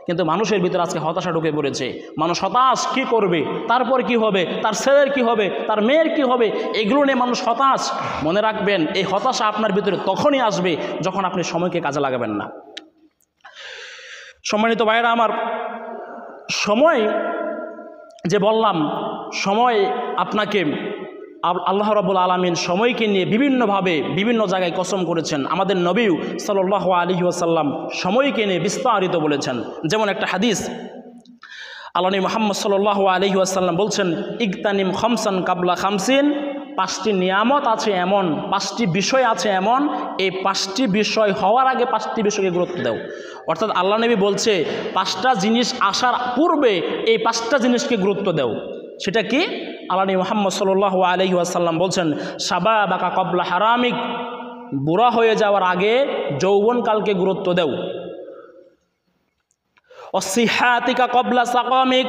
কিন্তু মানুষের ভিতরে আজকে হতাশা ঢুকে পড়েছে। মানুষ হতাশ, কি করবে, তারপর কি হবে, তার ছেলের কি হবে, তার মেয়ের কি হবে, এগুলো নিয়ে মানুষ হতাশ। মনে রাখবেন, এই হতাশা আপনার ভিতরে তখনই আসবে যখন আপনি সময়কে কাজে লাগাবেন না। সম্মানিত ভাইয়েরা আমার, সময় যে বললাম, সময় আপনাকে, আল্লাহ রাব্বুল আলামিন সময়কে নিয়ে বিভিন্নভাবে বিভিন্ন জায়গায় কসম করেছেন। আমাদের নবী সাল্লাল্লাহু আলাইহি ওয়াসাল্লাম সময়কে নিয়ে বিস্তারিত বলেছেন। যেমন একটা হাদিস, আল্লাহ নবী মুহাম্মদ সাল্লাল্লাহু আলাইহি ওয়াসাল্লাম বলছেন, ইগতানিম খামসান কাবলা খামসিন, 5টি নিয়ামত আছে এমন, 5টি বিষয় আছে এমন, এই 5টি বিষয় হওয়ার আগে 5টি বিষয়কে গুরুত্ব দাও। অর্থাৎ আল্লাহ নবী বলছে 5টা জিনিস আসার পূর্বে এই 5টা জিনিসকে গুরুত্ব দাও। সেটা কি? আল্লাহ নবী মুহাম্মদ সাল্লাল্লাহু আলাইহি ওয়াসাল্লাম বলছেন, শাবাবাকা ক্বাবলা হারামিক, বুড়া হয়ে যাওয়ার আগে যৌবনকালকে গুরুত্ব দাও। অসিহাতিকা ক্বাবলা সাকামিক,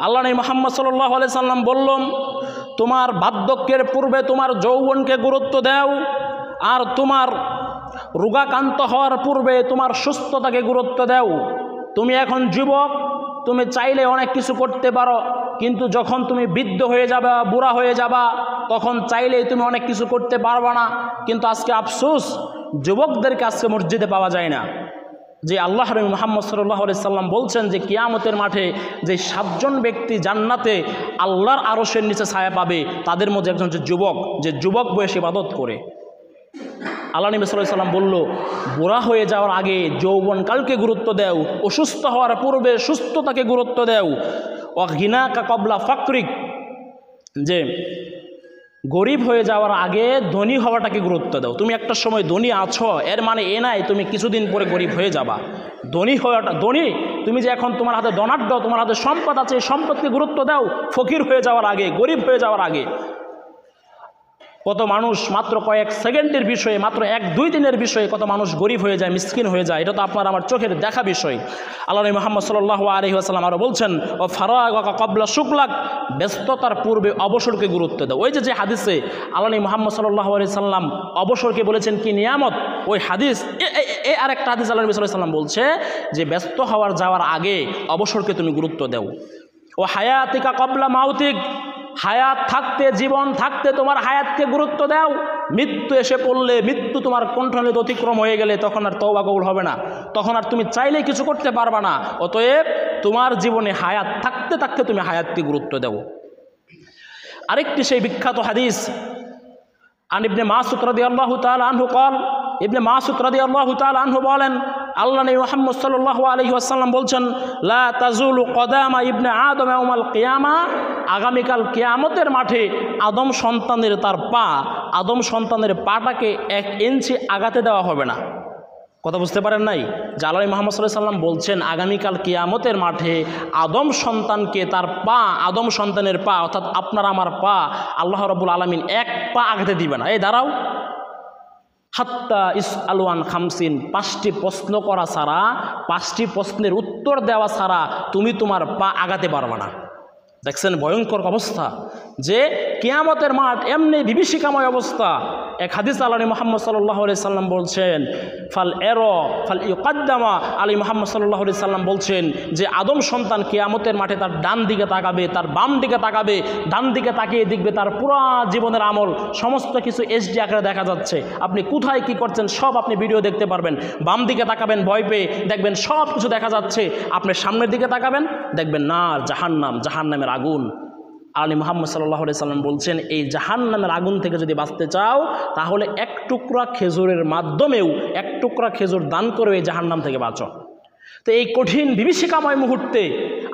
আল্লাহ নবী মুহাম্মদ সাল্লাল্লাহু আলাইহি ওয়াসাল্লাম বললেন, তোমার বার্ধক্যের পূর্বে তোমার যৌবনকে গুরুত্ব দাও, আর তোমার রোগাক্রান্ত হওয়ার পূর্বে তোমার সুস্থতাকে গুরুত্ব দাও। তুমি এখন যুবক, তুমি চাইলে অনেক কিছু করতে পারো, কিন্তু যখন তুমি বৃদ্ধ হয়ে যাবা, বুড়া হয়ে যাবা, তখন চাইলেই তুমি অনেক কিছু করতে পারবা না। কিন্তু আজকে আফসোস, যুবকদেরকে আজকে মসজিদে পাওয়া যায় না। যে আল্লাহ নবী মুহাম্মদ সাল্লাল্লাহু আলাইহি সাল্লাম বলছেন যে কিয়ামতের মাঠে যে 7 জন ব্যক্তি জান্নাতে আল্লাহর আরশের নিচে ছায়া পাবে, তাদের মধ্যে একজন হচ্ছে যুবক, যে যুবক বয়সে ইবাদত করে। আল্লাহ নবী সাল্লাল্লাহু আলাইহি সাল্লাম বলল, বুড়া হয়ে যাওয়ার আগে যৌবনকালকে গুরুত্ব দাও, অসুস্থ হওয়ার পূর্বে সুস্থতাকে গুরুত্ব দাও। ওয়াগিনাকা কবলা ফাকরিক, যে গরিব হয়ে যাওয়ার আগে ধনী হওয়াটাকে গুরুত্ব দাও। তুমি একটা সময় ধনী আছো, এর মানে এ নাই তুমি কিছুদিন পরে গরিব হয়ে যাবা। ধনী হওয়াটা, ধনী তুমি যে এখন তোমার হাতে ধনাঢ্য, তোমার হাতে সম্পদ আছে, সম্পদকে গুরুত্ব দাও ফকির হয়ে যাওয়ার আগে, গরিব হয়ে যাওয়ার আগে। কত মানুষ মাত্র কয়েক সেকেন্ডের বিষয়ে, মাত্র 1-2 দিনের বিষয়ে কত মানুষ গরিব হয়ে যায়, মিসকিন হয়ে যায়। এটা তো আপনার আমার চোখের দেখা বিষয়। আল্লাহ নবী মুহাম্মদ সাল্লাল্লাহু আলাইহি ওয়াসাল্লাম আরও বলছেন, ও ফারাগা ক্বাবলা শুগলাক, ব্যস্ততার পূর্বে অবসরকে গুরুত্ব দাও। ওই যে হাদিসে আল্লাহ নবী মুহাম্মদ সাল্লাল্লাহু আলাইহি সাল্লাম অবসরকে বলেছেন কি নিয়ামত, ওই হাদিস আরেকটা হাদিস আল্লাহ নবী সাল্লাল্লাহু আলাইহি সাল্লাম বলছে যে ব্যস্ত হওয়ার যাওয়ার আগে অবসরকে তুমি গুরুত্ব দাও। ও হায়াতিকা ক্বাবলা মাউতিক, হায়াত থাকতে, জীবন থাকতে তোমার হায়াতকে গুরুত্ব দাও। মৃত্যু এসে পড়লে, মৃত্যু তোমার কণ্ঠনালীতে অতিক্রম হয়ে গেলে তখন আর তওবা কবুল হবে না, তখন আর তুমি চাইলেই কিছু করতে পারবা না। অতএব তোমার জীবনে হায়াত থাকতে থাকতে তুমি হায়াতকে গুরুত্ব দাও। আরেকটি সেই বিখ্যাত হাদিস, আন ইবনে মাসউদ রাদিয়াল্লাহু তাআলা আনহু قال, ইবনে মাসউদ রাদিয়াল্লাহু তাআলা আনহু বলেন, আল্লাহ নবী মুহাম্মদ সাল্লাল্লাহু আলাইহি ওয়াসাল্লাম বলছেন, লা তাজুলু কদামা ইবনে আদম ইয়াউমাল কিয়ামা, আগামীকাল কিয়ামতের মাঠে আদম সন্তানের তার পা, আদম সন্তানের পাটাকে 1 ইঞ্চি আগাতে দেওয়া হবে না। কথা বুঝতে পারেন নাই? যে আল্লাহ নবী মুহাম্মদ সাল্লাল্লাহু আলাইহি ওয়াসাল্লাম বলছেন আগামীকাল কিয়ামতের মাঠে আদম সন্তানকে তার পা, আদম সন্তানের পা অর্থাৎ আপনার আমার পা, আল্লাহ রাব্বুল আলামিন 1 পা আগাতে দিবে না। এই দাঁড়াও, হাত্তা ইসআলু আন খামসিন, 5টি প্রশ্ন করা ছাড়া, 5টি প্রশ্নের উত্তর দেওয়া ছাড়া তুমি তোমার পা আগাতে পারবে না। দেখছেন ভয়ঙ্কর অবস্থা, যে কিয়ামতের মাঠ এমনি বিভীষিকাময় অবস্থা। এক হাদিস আল্লাহ নবী মুহাম্মদ সাল্লাল্লাহু আলাইহি সাল্লাম বলছেন, ফাল ইউকাদ্দামা, আলী মুহাম্মদ সাল্লাল্লাহু আলাইহি সাল্লাম বলছেন যে আদম সন্তান কিয়ামতের মাঠে তার ডান দিকে তাকাবে, তার বাম দিকে তাকাবে, ডান দিকে তাকিয়ে দেখবে তার পুরো জীবনের আমল সমস্ত কিছু এইচডি আকারে দেখা যাচ্ছে। আপনি কোথায় কি করছেন সব আপনি ভিডিও দেখতে পারবেন। বাম দিকে তাকাবেন ভয় পেয়ে, দেখবেন সব কিছু দেখা যাচ্ছে। আপনি সামনের দিকে তাকাবেন, দেখবেন নার, জাহান্নামের আগুন। আলী মুহাম্মদ সাল্লাল্লাহু আলাইহি সাল্লাম বলছেন, এই জাহান্নামের আগুন থেকে যদি বাঁচতে চাও তাহলে 1 টুকরা খেজুরের মাধ্যমেও, 1 টুকরা খেজুর দান করে এই জাহান্নাম থেকে বাঁচো। তো এই কঠিন বিভীষিকাময় মুহূর্তে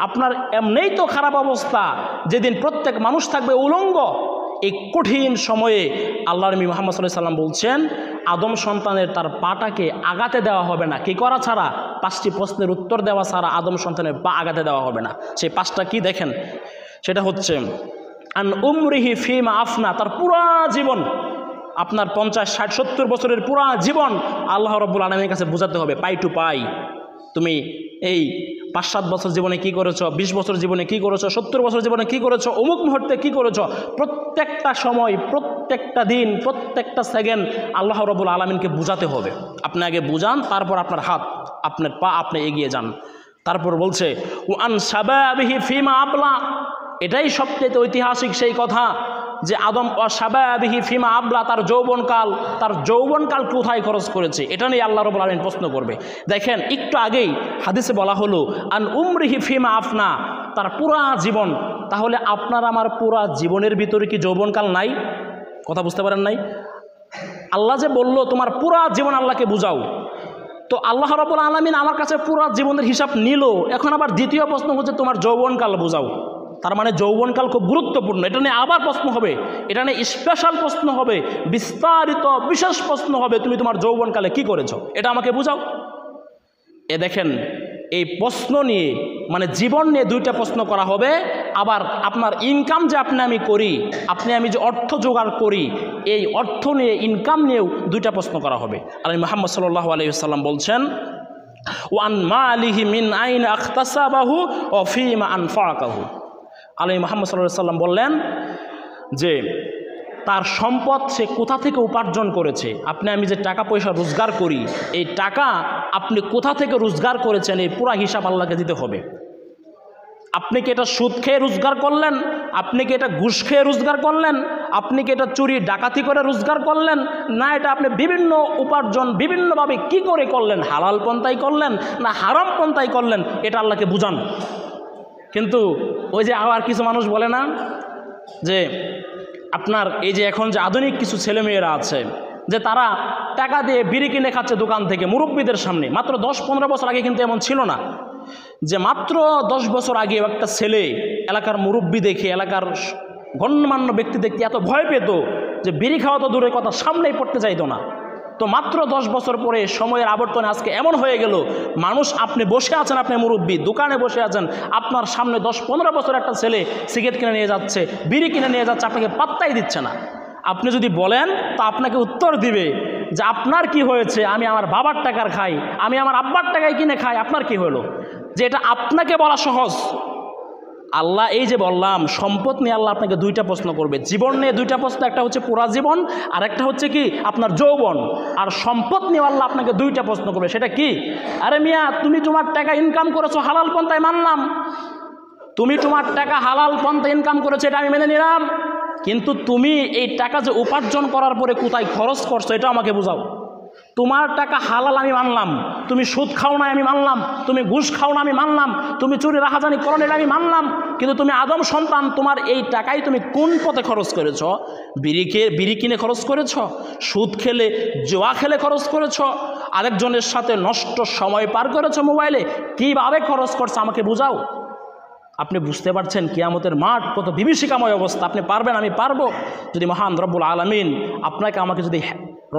আপনার এমনিই তো খারাপ অবস্থা, যেদিন প্রত্যেক মানুষ থাকবে উলঙ্গ, এই কঠিন সময়ে আল্লাহ নবী মুহাম্মদ সাল্লাল্লাহু আলাইহি সাল্লাম বলছেন আদম সন্তানের তার পাটাকে আগাতে দেওয়া হবে না। কি করা ছাড়া? 5টি প্রশ্নের উত্তর দেওয়া ছাড়া আদম সন্তানের পা আগাতে দেওয়া হবে না। সেই 5টা কি দেখেন, সেটা হচ্ছে আন উমরিহি ফিমা আফনা, তার পুরা জীবন, আপনার 50, 60, 70 বছরের পুরা জীবন আল্লাহ রাব্বুল আলামিনের কাছে বোঝাতে হবে পাই টু পাই। তুমি এই 5-7 বছর জীবনে কি করেছো, 20 বছর জীবনে কি করেছো, 70 বছর জীবনে কি করেছো, অমুক মুহূর্তে কি করেছো, প্রত্যেকটা সময়, প্রত্যেকটা দিন, প্রত্যেকটা সেকেন্ড আল্লাহ রাব্বুল আলামিনকে বোঝাতে হবে। আপনি আগে বুঝান, তারপর আপনার হাত, আপনার পা, আপনি এগিয়ে যান। তারপর বলছে ওয়ান শাবাবিহি ফিমা আবলা, এটাই সবচেয়ে ঐতিহাসিক সেই কথা যে আদম শাবাবিহি ফিমা আবলা, তার যৌবনকাল কোথায় খরচ করেছে, এটা নিয়ে আল্লাহ রাব্বুল আলামিন প্রশ্ন করবে। দেখেন একটু আগেই হাদিসে বলা হলো আন উমরিহি ফিমা আফনা, তার পুরা জীবন। তাহলে আপনার আমার পুরা জীবনের ভিতরে কি যৌবনকাল নাই? কথা বুঝতে পারেন নাই? আল্লাহ যে বলল তোমার পুরা জীবন আল্লাহকে বুঝাও, তো আল্লাহ রাব্বুল আলামিন আমার কাছে পুরা জীবনের হিসাব নিল, এখন আবার দ্বিতীয় প্রশ্ন হচ্ছে তোমার যৌবনকাল বুঝাও। তার মানে যৌবনকাল খুব গুরুত্বপূর্ণ, এটা নিয়ে আবার প্রশ্ন হবে, এটা নিয়ে স্পেশাল প্রশ্ন হবে, বিস্তারিত বিশেষ প্রশ্ন হবে, তুমি তোমার যৌবনকালে কি করেছো এটা আমাকে বুঝাও। এ দেখেন এই প্রশ্ন নিয়ে, মানে জীবন নিয়ে 2টা প্রশ্ন করা হবে। আবার আপনার ইনকাম যে আপনি আমি করি, আপনি আমি যে অর্থ জোগাড় করি, এই অর্থ নিয়ে, ইনকাম নিয়েও 2টা প্রশ্ন করা হবে। আর মুহাম্মদ সাল্লাল্লাহু আলাইহি ওয়াসাল্লাম বলছেন ওয়ান মালিহি মিন আইন আখতাসাবাহু ওয়া ফিমা আনফাকাহু। আলী মুহাম্মদ সাল্লাল্লাহু আলাইহি ওয়াসাল্লাম বললেন যে তার সম্পদ সে কোথা থেকে উপার্জন করেছে। আপনি আমি যে টাকা পয়সা রোজগার করি, এই টাকা আপনি কোথা থেকে রোজগার করেছেন, এই পুরা হিসাব আল্লাহকে দিতে হবে। আপনি কি এটা সুদ খেয়ে রোজগার করলেন? আপনি কি এটা ঘুষ খেয়ে রোজগার করলেন? আপনি কি এটা চুরি ডাকাতি করে রোজগার করলেন? না এটা আপনি বিভিন্ন উপার্জন বিভিন্নভাবে কি করে করলেন? হালাল পন্থায় করলেন না হারাম পন্থায় করলেন? এটা আল্লাহকে বুঝান। কিন্তু ওই যে আবার কিছু মানুষ বলে না যে আপনার এই যে এখন যে আধুনিক কিছু ছেলেমেয়েরা আছে যে তারা টাকা দিয়ে বিড়ি কিনে খাচ্ছে দোকান থেকে মুরব্বীদের সামনে। মাত্র 10-15 বছর আগে কিন্তু এমন ছিল না, যে মাত্র 10 বছর আগে একটা ছেলে এলাকার মুরব্বী দেখে, এলাকার গণ্যমান্য ব্যক্তি দেখতে এত ভয় পেত যে বিড়ি খাওয়া তো দূরের কথা, সামনেই পড়তে চাইতো না। তো মাত্র 10 বছর পরে সময়ের আবর্তনে আজকে এমন হয়ে গেল, মানুষ, আপনি বসে আছেন, আপনি মুরব্বী দোকানে বসে আছেন, আপনার সামনে 10-15 বছর একটা ছেলে সিগারেট কিনে নিয়ে যাচ্ছে, বিড়ি কিনে নিয়ে যাচ্ছে, আপনাকে পাত্তাই দিচ্ছে না। আপনি যদি বলেন তা আপনাকে উত্তর দিবে যে আপনার কি হয়েছে, আমি আমার বাবার টাকার খাই, আমি আমার আব্বার টাকায় কিনে খাই, আপনার কি হলো? যে এটা আপনাকে বলা সহজ। আল্লাহ এই যে বললাম সম্পদ নিয়ে আল্লাহ আপনাকে দুইটা প্রশ্ন করবে, জীবন নিয়ে দুইটা প্রশ্ন, একটা হচ্ছে পুরা জীবন আর একটা হচ্ছে কি আপনার যৌবন। আর সম্পদ নিয়ে আল্লাহ আপনাকে দুইটা প্রশ্ন করবে, সেটা কি? আরে মিয়া, তুমি তোমার টাকা ইনকাম করেছো হালাল পন্থায়, মানলাম। তুমি তোমার টাকা হালাল পন্থায় ইনকাম করেছো, এটা আমি মেনে নিলাম। কিন্তু তুমি এই টাকা যে উপার্জন করার পরে কোথায় খরচ করছো এটা আমাকে বোঝাও। তোমার টাকা হালাল আমি মানলাম, তুমি সুদ খাও না আমি মানলাম, তুমি ঘুষ খাও না আমি মানলাম, তুমি চুরি রাহাজানি করো না আমি মানলাম, কিন্তু তুমি আদম সন্তান, তোমার এই টাকাই তুমি কোন পথে খরচ করেছ? বিড়ি কিনে খরচ করেছ, সুদ খেলে জুয়া খেলে খরচ করেছ, আরেকজনের সাথে নষ্ট সময় পার করেছ মোবাইলে, কীভাবে খরচ করছো আমাকে বুঝাও। আপনি বুঝতে পারছেন কিয়ামতের মাঠ কত বিভীষিকাময় অবস্থা? আপনি পারবেন, আমি পারবো? যদি মহান রব্বুল আলামিন আপনাকে আমাকে যদি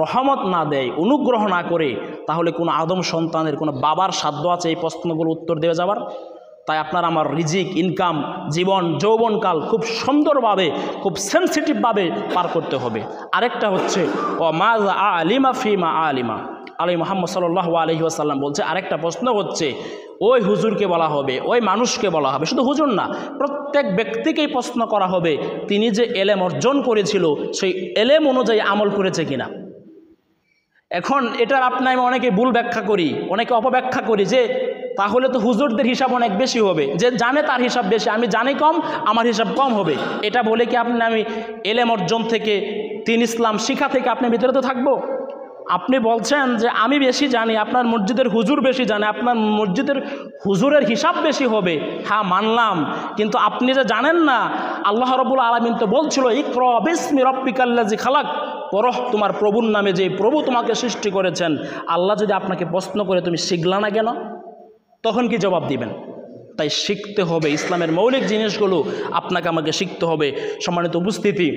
রহমত না দেয়, অনুগ্রহ না করে, তাহলে কোনো আদম সন্তানের কোনো বাবার সাধ্য আছে এই প্রশ্নগুলো উত্তর দেওয়া যাবার? তাই আপনার আমার রিজিক, ইনকাম, জীবন, যৌবনকাল খুব সুন্দরভাবে, খুব সেন্সিটিভভাবে পার করতে হবে। আরেকটা হচ্ছে ও মা আলিমা ফিমা আলিমা, আলী মুহাম্মদ সাল্লাল্লাহু আলাইহি ওয়াসাল্লাম বলছে, আরেকটা প্রশ্ন হচ্ছে ওই হুজুরকে বলা হবে, ওই মানুষকে বলা হবে, শুধু হুজুর না, প্রত্যেক ব্যক্তিকেই প্রশ্ন করা হবে তিনি যে এলেম অর্জন করেছিল সেই এলেম অনুযায়ী আমল করেছে কিনা। এখন এটার আমি অনেকে ভুল ব্যাখ্যা করি, অনেকে অপব্যাখ্যা করি যে তাহলে তো হুজুরদের হিসাব অনেক বেশি হবে, যে জানে তার হিসাব বেশি, আমি জানি কম, আমার হিসাব কম হবে। এটা বলে কি আমি এলেম অর্জন থেকে, তিন ইসলাম শিখা থেকে আপনি বিতাড়িত থাকবো? আপনি বলছেন যে আমি বেশি জানি, আপনার মসজিদের হুজুর বেশি জানে, আপনার মসজিদের হুজুরের হিসাব বেশি হবে, হ্যাঁ মানলাম, কিন্তু আপনি যে জানেন না, আল্লাহ রাব্বুল আলামিন তো বলছিল ইকরা বিসমি রাব্বিকাল্লাযী খালাক, পড়ো তোমার প্রভুর নামে যে প্রভু তোমাকে সৃষ্টি করেছেন। আল্লাহ যদি আপনাকে প্রশ্ন করে তুমি শিখলা না কেন, তখন কি জবাব দিবেন? তাই শিখতে হবে, ইসলামের মৌলিক জিনিসগুলো আপনাকে আমাকে শিখতে হবে। সম্মানিত উপস্থিতি,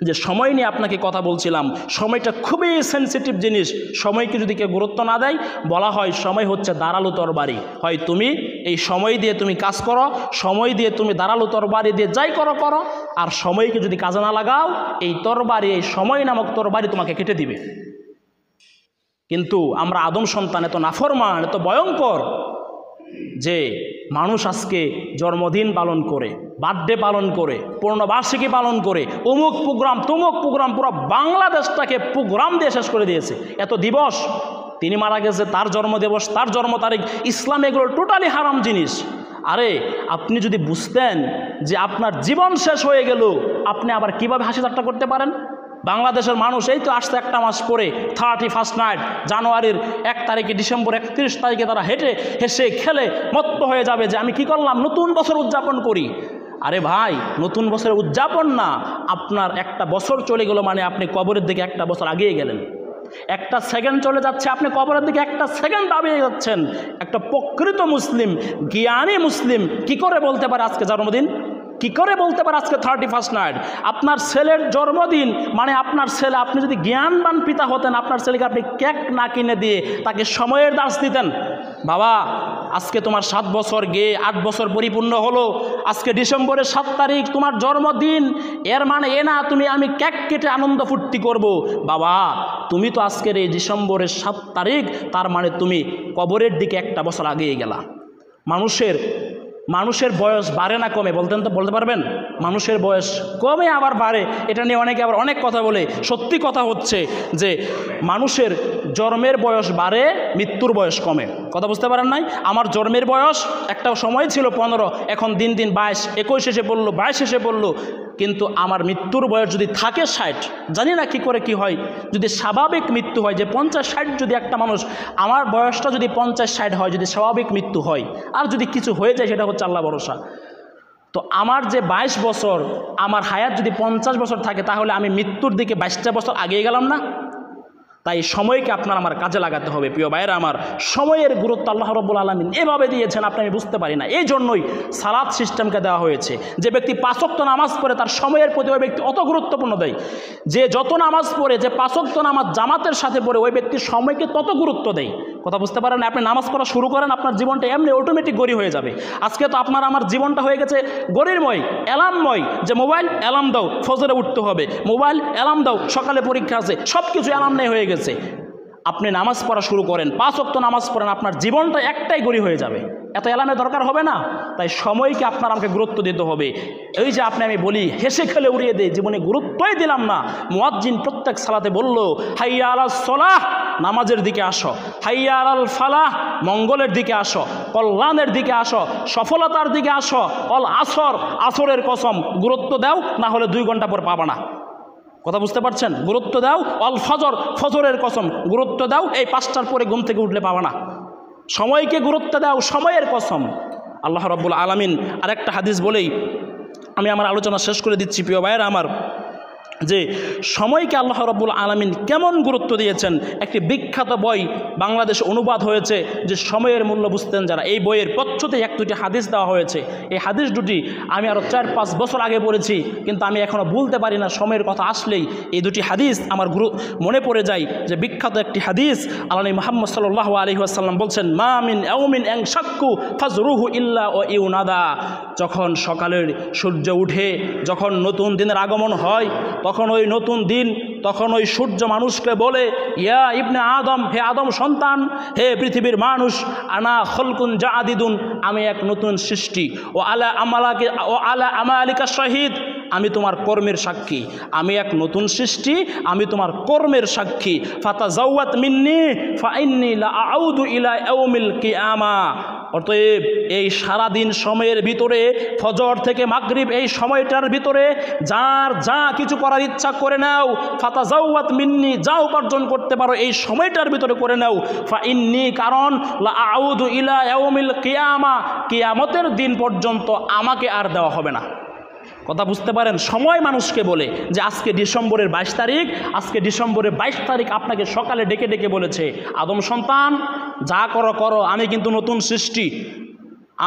যে সময় নিয়ে আপনাকে কথা বলছিলাম, সময়টা খুবই সেন্সিটিভ জিনিস। সময়কে যদি কেউ গুরুত্ব না দেয়, বলা হয় সময় হচ্ছে দাঁড়ালো তরবারি। হয় তুমি এই সময় দিয়ে তুমি কাজ করো, সময় দিয়ে তুমি দাঁড়ালো তরবারি দিয়ে যাই করো করো, আর সময়কে যদি কাজে না লাগাও, এই তরবারি, এই সময় নামক তরবারি তোমাকে কেটে দিবে। কিন্তু আমরা আদম সন্তান এত নাফরমান, এত ভয়ঙ্কর যে মানুষ আজকে জন্মদিন পালন করে, বার্থডে পালন করে, পূর্ণবার্ষিকী পালন করে, অমুক প্রোগ্রাম তমুক প্রোগ্রাম, পুরো বাংলাদেশটাকে প্রোগ্রাম দিয়ে শেষ করে দিয়েছে। এত দিবস, তিনি মারা গেছে তার জন্মদিবস, তার জন্ম তারিখ, ইসলাম এগুলো টোটালি হারাম জিনিস। আরে আপনি যদি বুঝতেন যে আপনার জীবন শেষ হয়ে গেল, আপনি আবার কিভাবে হাসি ঠাট্টা করতে পারেন? বাংলাদেশের মানুষ এই তো আসতে একটা মাস পরে 31st নাইট, জানুয়ারির 1 তারিখে, ডিসেম্বর 31 তারিখে তারা হেসে খেলে মত্ত হয়ে যাবে যে আমি কি করলাম, নতুন বছর উদযাপন করি। আরে ভাই, নতুন বছরের উদযাপন না, আপনার একটা বছর চলে গেল মানে আপনি কবরের দিকে একটা বছর আগিয়ে গেলেন। একটা সেকেন্ড চলে যাচ্ছে, আপনি কবরের দিকে একটা সেকেন্ড আগিয়ে যাচ্ছেন। একটা প্রকৃত মুসলিম, জ্ঞানী মুসলিম কি করে বলতে পারে আজকে জন্মদিন? কি করে বলতে পারে আজকে 31st নাইট? আপনার ছেলের জন্মদিন মানে আপনার ছেলে, আপনি যদি জ্ঞানবান পিতা হতেন, আপনার ছেলেকে আপনি কেক না কিনে দিয়ে তাকে সময়ের দাস দিতেন। বাবা, আজকে তোমার 7 বছর গিয়ে 8 বছর পরিপূর্ণ হলো, আজকে ডিসেম্বরের 7 তারিখ তোমার জন্মদিন, এর মানে এ না তুমি আমি কেক কেটে আনন্দ ফুর্তি করব। বাবা, তুমি তো আজকের এই ডিসেম্বরের 7 তারিখ, তার মানে তুমি কবরের দিকে একটা বছর আগিয়ে গেলা। মানুষের বয়স বাড়ে না কমে বলতে পারবেন? মানুষের বয়স কমে আবার বাড়ে, এটা নিয়ে অনেকে আবার অনেক কথা বলে। সত্যি কথা হচ্ছে যে মানুষের জন্মের বয়স বাড়ে, মৃত্যুর বয়স কমে। কথা বুঝতে পারেন নাই? আমার জন্মের বয়স একটা সময় ছিল 15, এখন দিন দিন 22, 21 এসে পড়লো, 22 এসে পড়লো। কিন্তু আমার মৃত্যুর বয়স যদি থাকে 60, জানি না কি করে কি হয়, যদি স্বাভাবিক মৃত্যু হয়, যে 50-60 যদি একটা মানুষ, আমার বয়সটা যদি 50-60 হয়, যদি স্বাভাবিক মৃত্যু হয়, আর যদি কিছু হয়ে যায় সেটা হচ্ছে আল্লাহ ভরসা। তো আমার যে 22 বছর, আমার হায়াত যদি 50 বছর থাকে, তাহলে আমি মৃত্যুর দিকে 22টা বছর আগিয়ে গেলাম না? তাই সময়কে আপনার আমার কাজে লাগাতে হবে। প্রিয় ভাইয়েরা আমার, সময়ের গুরুত্ব আল্লাহ রাব্বুল আলামিন এভাবে দিয়েছেন, আপনি আমি বুঝতে পারি না। এই জন্যই সালাত সিস্টেমকে দেওয়া হয়েছে। যে ব্যক্তি 5 ওয়াক্ত নামাজ পড়ে তার সময়ের প্রতি ওই ব্যক্তি অত গুরুত্বপূর্ণ দেয়। যে যত নামাজ পড়ে, যে 5 ওয়াক্ত নামাজ জামাতের সাথে পড়ে, ওই ব্যক্তি সময়কে তত গুরুত্ব দেয়। কথা বুঝতে পারেন? আপনি নামাজ পড়া শুরু করেন, আপনার জীবনটা এমনি অটোমেটিক গড়ি হয়ে যাবে। আজকে তো আপনার আমার জীবনটা হয়ে গেছে গড়িরময়, অ্যালার্মময়, যে মোবাইল অ্যালার্ম দাও ফজরে উঠতে হবে, মোবাইল অ্যালার্ম দাও সকালে পরীক্ষা আছে, সব কিছু অ্যালার্ম নেই হয়ে গেছে। আপনি নামাজ পড়া শুরু করেন, 5 ওয়াক্ত নামাজ পড়েন, আপনার জীবনটা একটাই গড়ি হয়ে যাবে, এত অ্যালার্মের দরকার হবে না। তাই সময়কে আপনার আমাকে গুরুত্ব দিতে হবে। এই যে আপনি আমি বলি হেসে খেলে উড়িয়ে দেয়, জীবনে গুরুত্বই দিলাম না। মুয়াজ্জিন প্রত্যেক সালাতে বলল, হাইয়া আলাস সালাহ, নামাজের দিকে আসো, হাইয়া আলাল ফালাহ, মঙ্গলের দিকে আসো, কল্যাণের দিকে আসো, সফলতার দিকে আসো, অল আসর, আসরের কসম, গুরুত্ব দাও, না হলে 2 ঘন্টা পর পাবা না। কথা বুঝতে পারছেন? গুরুত্ব দাও। অল ফজর, ফজরের কসম, গুরুত্ব দাও, এই 5টার পরে ঘুম থেকে উঠলে পাবা না। সময়কে গুরুত্ব দাও, সময়ের কসম। আল্লাহ রাব্বুল আলামিন আরেকটা হাদিস বলেই আমি আমার আলোচনা শেষ করে দিচ্ছি। প্রিয় ভাইয়েরা আমার, যে সময়কে আল্লাহ রাব্বুল আলামিন কেমন গুরুত্ব দিয়েছেন, একটি বিখ্যাত বই বাংলাদেশে অনুবাদ হয়েছে, যে সময়ের মূল্য বুঝতেন যারা। এই বইয়ের পক্ষতে 1-2টি হাদিস দেওয়া হয়েছে। এই হাদিস দুটি আমি আরও 4-5 বছর আগে পড়েছি, কিন্তু আমি এখনও ভুলতে পারি না। সময়ের কথা আসলেই এই 2টি হাদিস আমার মনে পড়ে যায়। যে বিখ্যাত একটি হাদিস, আল্লাহ নবী মুহাম্মদ সাল্লাল্লাহু আলাইহি ওয়াসাল্লাম বলছেন, মা মিন ইয়াউমিন ইয়ানশাক্কু ফাজরুহু ইল্লা ওয়া ইউনাদা। যখন সকালের সূর্য উঠে, যখন নতুন দিনের আগমন হয়, তখন ওই নতুন দিন, তখন ওই সূর্য মানুষকে বলে, ইয়া ইবনে আদম, হে আদম সন্তান, হে পৃথিবীর মানুষ, আনা খলকুন জাদিদুন, আমি এক নতুন সৃষ্টি, ও আলা আমালিকা শহীদ, আমি তোমার কর্মের সাক্ষী। আমি এক নতুন সৃষ্টি, আমি তোমার কর্মের সাক্ষী। ফাতাজাওয়াত মিন্নি ফাইন্নী লা আউদু ইলা ইয়াউমিল কিয়ামা। অতএব এই সারাদিন সময়ের ভিতরে, ফজর থেকে মাগরিব, এই সময়টার ভিতরে যার যা কিছু করার ইচ্ছা করে নাও। ফাতাজাওয়াত মিন্নি, যা উপার্জন করতে পারো এই সময়টার ভিতরে করে নাও। ফাইন্নী, কারণ লা আউদু ইলা ইয়াউমিল কিয়ামা, কিয়ামতের দিন পর্যন্ত আমাকে আর দেওয়া হবে না। কথা বুঝতে পারেন? সময় মানুষকে বলে যে আজকে ডিসেম্বরের 22 তারিখ, আজকে ডিসেম্বরের 22 তারিখ আপনাকে সকালে ডেকে ডেকে বলেছে, আদম সন্তান যা করো করো, আমি কিন্তু নতুন সৃষ্টি,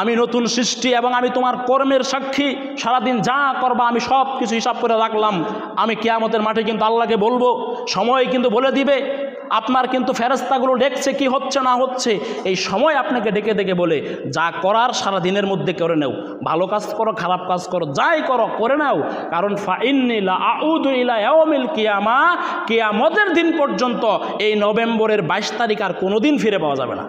আমি নতুন সৃষ্টি এবং আমি তোমার কর্মের সাক্ষী। সারাদিন যা করবা আমি সব কিছু হিসাব করে রাখলাম। আমি কিয়ামতের মাঠে কিন্তু আল্লাহকে বলবো, সময় কিন্তু বলে দিবে। আপনার কিন্তু ফেরেশতাগুলো দেখছে কি হচ্ছে না হচ্ছে, এই সময় আপনাকে ডেকে ডেকে বলে, যা করার সারা দিনের মধ্যে করে নাও, ভালো কাজ করো খারাপ কাজ করো যাই করো করে নাও। কারণ ফাইন্নী লা আউদু ইলা ইয়াউমিল কিয়ামা, কিয়ামতের দিন পর্যন্ত এই নভেম্বরের 22 তারিখ আর কোনোদিন ফিরে পাওয়া যাবে না।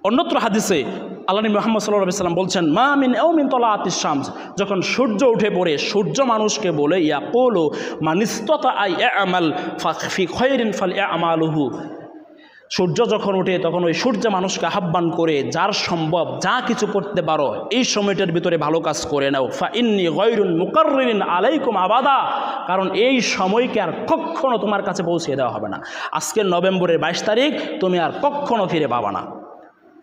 অন্যত্র হাদিসে আল্লাহ নবী মুহাম্মদ সাল্লাল্লাহু আলাইহি ওয়াসাল্লাম বলছেন, মা মিন ইয়াউমিন তালাআতিশ শামস, যখন সূর্য উঠে পড়ে, সূর্য মানুষকে বলে, ইয়াকুলু মান ইসতাতা আই ইয়ামাল ফি খায়রিন ফালইয়ামালুহু। সূর্য যখন ওঠে তখন ওই সূর্য মানুষকে আহ্বান করে, যার সম্ভব যা কিছু করতে পারো এই সময়টার ভিতরে ভালো কাজ করে নাও। ফাইন্নী গায়রুন মুকাররিন আলাইকুম আবাদা, কারণ এই সময়কে আর কখনো তোমার কাছে পৌঁছে দেওয়া হবে না। আজকের নভেম্বরের 22 তারিখ তুমি আর কখনো ফিরে পাবা না।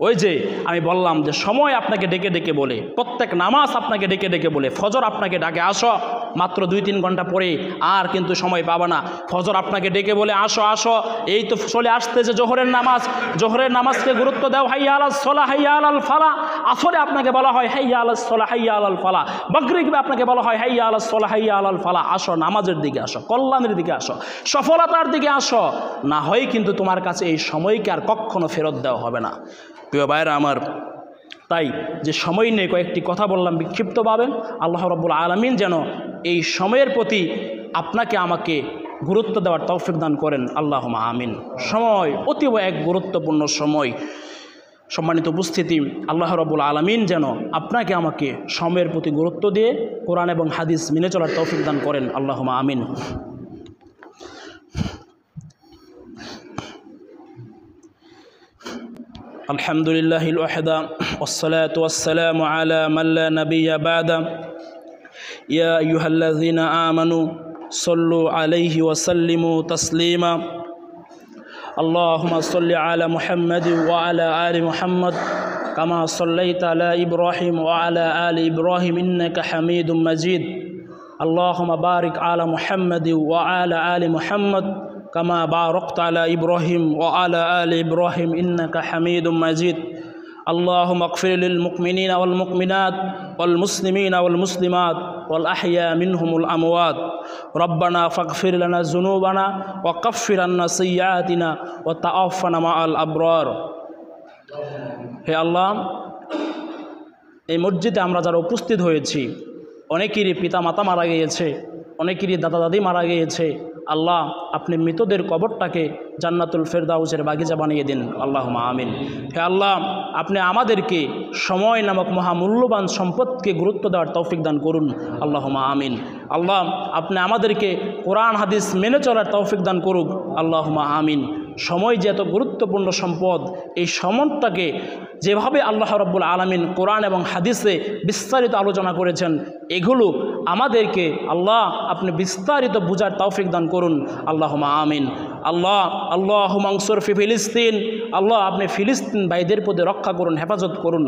ওই যে আমি বললাম যে সময় আপনাকে ডেকে ডেকে বলে, প্রত্যেক নামাজ আপনাকে ডেকে ডেকে বলে, ফজর আপনাকে ডাকে আসো, মাত্র 2-3 ঘন্টা পরে আর কিন্তু সময় পাবা না। ফজর আপনাকে ডেকে বলে আসো আসো, এই তো চলে আসতেছে জোহরের নামাজ, জোহরের নামাজকে গুরুত্ব দাও, হাইয়া আলাস সালাহ হাইয়া আলাল ফালাহ। আসরে আপনাকে বলা হয় হাইয়া আলাস সালাহ হাইয়া আলাল ফালাহ। মাগরিবে আপনাকে বলা হয় হাইয়া আলাস সালাহ হাইয়া আলাল ফালাহ। আসো, নামাজের দিকে আসো, কল্যাণের দিকে আসো, সফলতার দিকে আসো, না হয় কিন্তু তোমার কাছে এই সময়কে আর কখনো ফেরত দেওয়া হবে না। প্রিয় ভাইয়েরা আমার, তাই যে সময় নিয়ে কয়েকটি কথা বললাম বিক্ষিপ্তভাবে, আল্লাহ রাব্বুল আলামিন যেন এই সময়ের প্রতি আপনাকে আমাকে গুরুত্ব দেওয়ার তৌফিক দান করেন। আল্লাহুম্মা আমিন। সময় অতীব এক গুরুত্বপূর্ণ সময়। সম্মানিত উপস্থিতি, আল্লাহ রাব্বুল আলামিন যেন আপনাকে আমাকে সময়ের প্রতি গুরুত্ব দিয়ে কোরআন এবং হাদিস মেনে চলার তৌফিক দান করেন। আল্লাহুম্মা আমিন। আলহামদুলিল্লাহিল ওয়াহদা ওয়াসসালাতু ওয়াসসালামু আলা মান লা নাবিয়্যা বা'দা ইয়া আইয়ুহাল্লাযীনা আমানু সাল্লু আলাইহি ওয়া সাল্লিমু তাসলিমা আল্লাহুম্মা সাল্লি আলা মুহাম্মাদিন ওয়া আলা আলি মুহাম্মাদ কামা সাল্লাইতা আলা ইব্রাহিম ওয়া আলা আলি ইব্রাহিম ইন্নাকা হামিদুম মাজিদ আল্লাহুম্মা বারিক আলা মুহাম্মাদিন ওয়া আলা আলি মুহাম্মাদ কামা বারাকতা আলা ইব্রাহিম ওয়া আলা আলি ইব্রাহিম ইন্নাকা হামিদুম মাজিদ اللهم اغفر للمؤمنين والمؤمنات والمسلمين والمسلمات والأحياء منهم الأموات ربنا فاغفر لنا ذنوبنا وكفر عنا سيئاتنا وتوفنا مع الأبرار হে আল্লাহ, এই মসজিদে আমরা যারা উপস্থিত হয়েছি অনেকেরই পিতা মাতা মারা গিয়েছে, অনেকেরই দাদা দাদি মারা গিয়েছে। আল্লাহ, আপনি মৃতদের কবরটাকে জান্নাতুল ফেরদাউসের বাগিচা বানিয়ে দিন। আল্লাহুম্মা আমিন। হে আল্লাহ, আপনি আমাদেরকে সময় নামক মহামূল্যবান সম্পদকে গুরুত্ব দেওয়ার তৌফিক দান করুন। আল্লাহুম্মা আমিন। আল্লাহ, আপনি আমাদেরকে কোরআন হাদিস মেনে চলার তৌফিক দান করুক। আল্লাহুম্মা আমিন। সময় যে এত গুরুত্বপূর্ণ সম্পদ, এই সময়টাকে যেভাবে আল্লাহ রাব্বুল আলামিন কোরআন এবং হাদিসে বিস্তারিত আলোচনা করেছেন, এগুলো আমাদেরকে আল্লাহ আপনি বিস্তারিত বুঝার তৌফিক দান করুন। আল্লাহুম্মা আমিন। আল্লাহুম্মা আনসুর ফি ফিলিস্তিন। আল্লাহ, আপনি ফিলিস্তিন ভাইদের প্রতি রক্ষা করুন, হেফাজত করুন।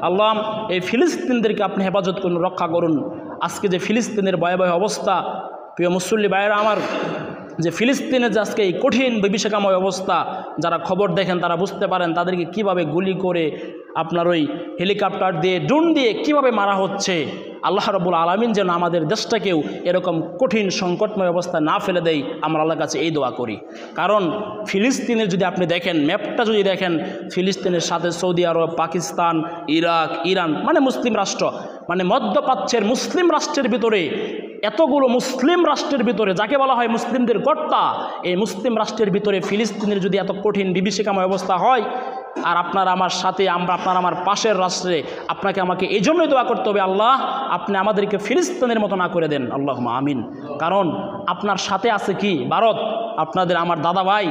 আল্লাহ, এই ফিলিস্তিনদেরকে আপনি হেফাজত করুন, রক্ষা করুন। আজকে যে ফিলিস্তিনের ভয়াবহ অবস্থা, প্রিয় মুসল্লি ভাইয়েরা আমার, যে ফিলিস্তিনের যে আজকে এই কঠিন বিভীষিকাময় অবস্থা, যারা খবর দেখেন তারা বুঝতে পারেন তাদেরকে কিভাবে গুলি করে, আপনার ওই হেলিকপ্টার দিয়ে, ড্রোন দিয়ে কিভাবে মারা হচ্ছে। আল্লাহ রাব্বুল আলামিন যেন আমাদের দেশটাকেও এরকম কঠিন সংকটময় অবস্থায় না ফেলে দেয়, আমরা আল্লাহর কাছে এই দোয়া করি। কারণ ফিলিস্তিনের যদি আপনি দেখেন, ম্যাপটা যদি দেখেন, ফিলিস্তিনের সাথে সৌদি আরব, পাকিস্তান, ইরাক, ইরান, মানে মুসলিম রাষ্ট্র, মানে মধ্যপ্রাচ্যের মুসলিম রাষ্ট্রের ভিতরে, এতগুলো মুসলিম রাষ্ট্রের ভিতরে যাকে বলা হয় মুসলিমদের কর্তা, এই মুসলিম রাষ্ট্রের ভিতরে ফিলিস্তিনের যদি এত কঠিন বিভীষিকাময় অবস্থা হয়, আর আপনার আমার সাথে, আপনার আমার পাশের রাষ্ট্রে, আপনাকে আমাকে এই জন্যই দোয়া করতে হবে, আল্লাহ আপনি আমাদেরকে ফিলিস্তিনের মতো না করে দেন। আল্লাহুম্মা আমিন। কারণ আপনার সাথে আছে কি? ভারত, আপনাদের আমার দাদা ভাই,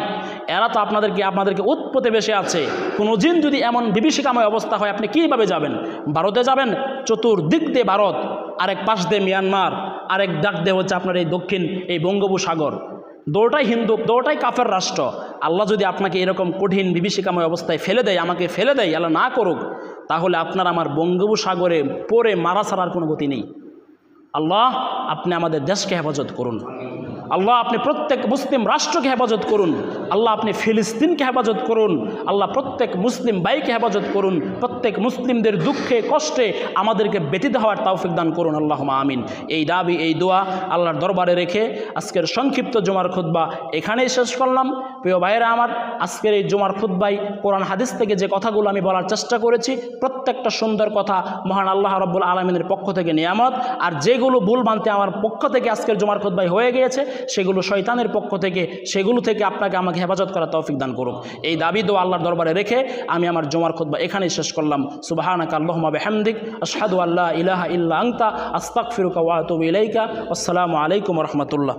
এরা তো আপনাদেরকে উৎপতে বেশি আছে। কোনো দিন যদি এমন বিভীষিকাময় অবস্থা হয়, আপনি কীভাবে যাবেন? ভারতে যাবেন, চতুর্দিক দিয়ে ভারত, আরেক পাশ দিয়ে মিয়ানমার, আরেক ডাক দিয়ে হচ্ছে আপনার এই দক্ষিণ এই বঙ্গোপসাগর, দৌড়টাই হিন্দু, দৌড়টাই কাফের রাষ্ট্র। আল্লাহ যদি আপনাকে এরকম কঠিন বিভীষিকাময় অবস্থায় ফেলে দেয়, আমাকে ফেলে দেয়, আল্লাহ না করুক, তাহলে আপনার আমার বঙ্গোপসাগরে পড়ে মারা ছাড়ার কোনো গতি নেই। আল্লাহ, আপনি আমাদের দেশকে হেফাজত করুন। আল্লাহ, আপনি প্রত্যেক মুসলিম রাষ্ট্রকে হেফাজত করুন। আল্লাহ, আপনি ফিলিস্তিনকে হেফাজত করুন। আল্লাহ, প্রত্যেক মুসলিম ভাইকে হেফাজত করুন। প্রত্যেক মুসলিমদের দুঃখে কষ্টে আমাদেরকে ব্যতীত হওয়ার তৌফিক দান করুন। আল্লাহুম্মা আমিন। এই দাবি, এই দোয়া আল্লাহর দরবারে রেখে আজকের সংক্ষিপ্ত জুমার খুতবা এখানেই শেষ করলাম। প্রিয় ভাইয়েরা আমার, আজকের এই জুমার খুতবায় কোরআন হাদিস থেকে যে কথাগুলো আমি বলার চেষ্টা করেছি, প্রত্যেকটা সুন্দর কথা মহান আল্লাহ রাব্বুল আলামিনের পক্ষ থেকে নিয়ামত, আর যেগুলো ভুল মানতে আমার পক্ষ থেকে আজকের জুমার খুতবায় হয়ে গিয়েছে, সেগুলো শয়তানের পক্ষ থেকে, সেগুলো থেকে আপনাকে আমাকে হেফাজত করার তৌফিক দান করুক। এই দাবি দোয়া আল্লাহর দরবারে রেখে আমি আমার জুমার খুতবা এখানেই শেষ করলাম। সুবহানাকা আল্লাহুম্মা বিহামদিক, আশহাদু আল্লা ইলাহা ইল্লা আনতা, আস্তাগফিরুকা ওয়া আতুবু ইলাইকা। আসসালামু আলাইকুম ওয়া রাহমাতুল্লাহ।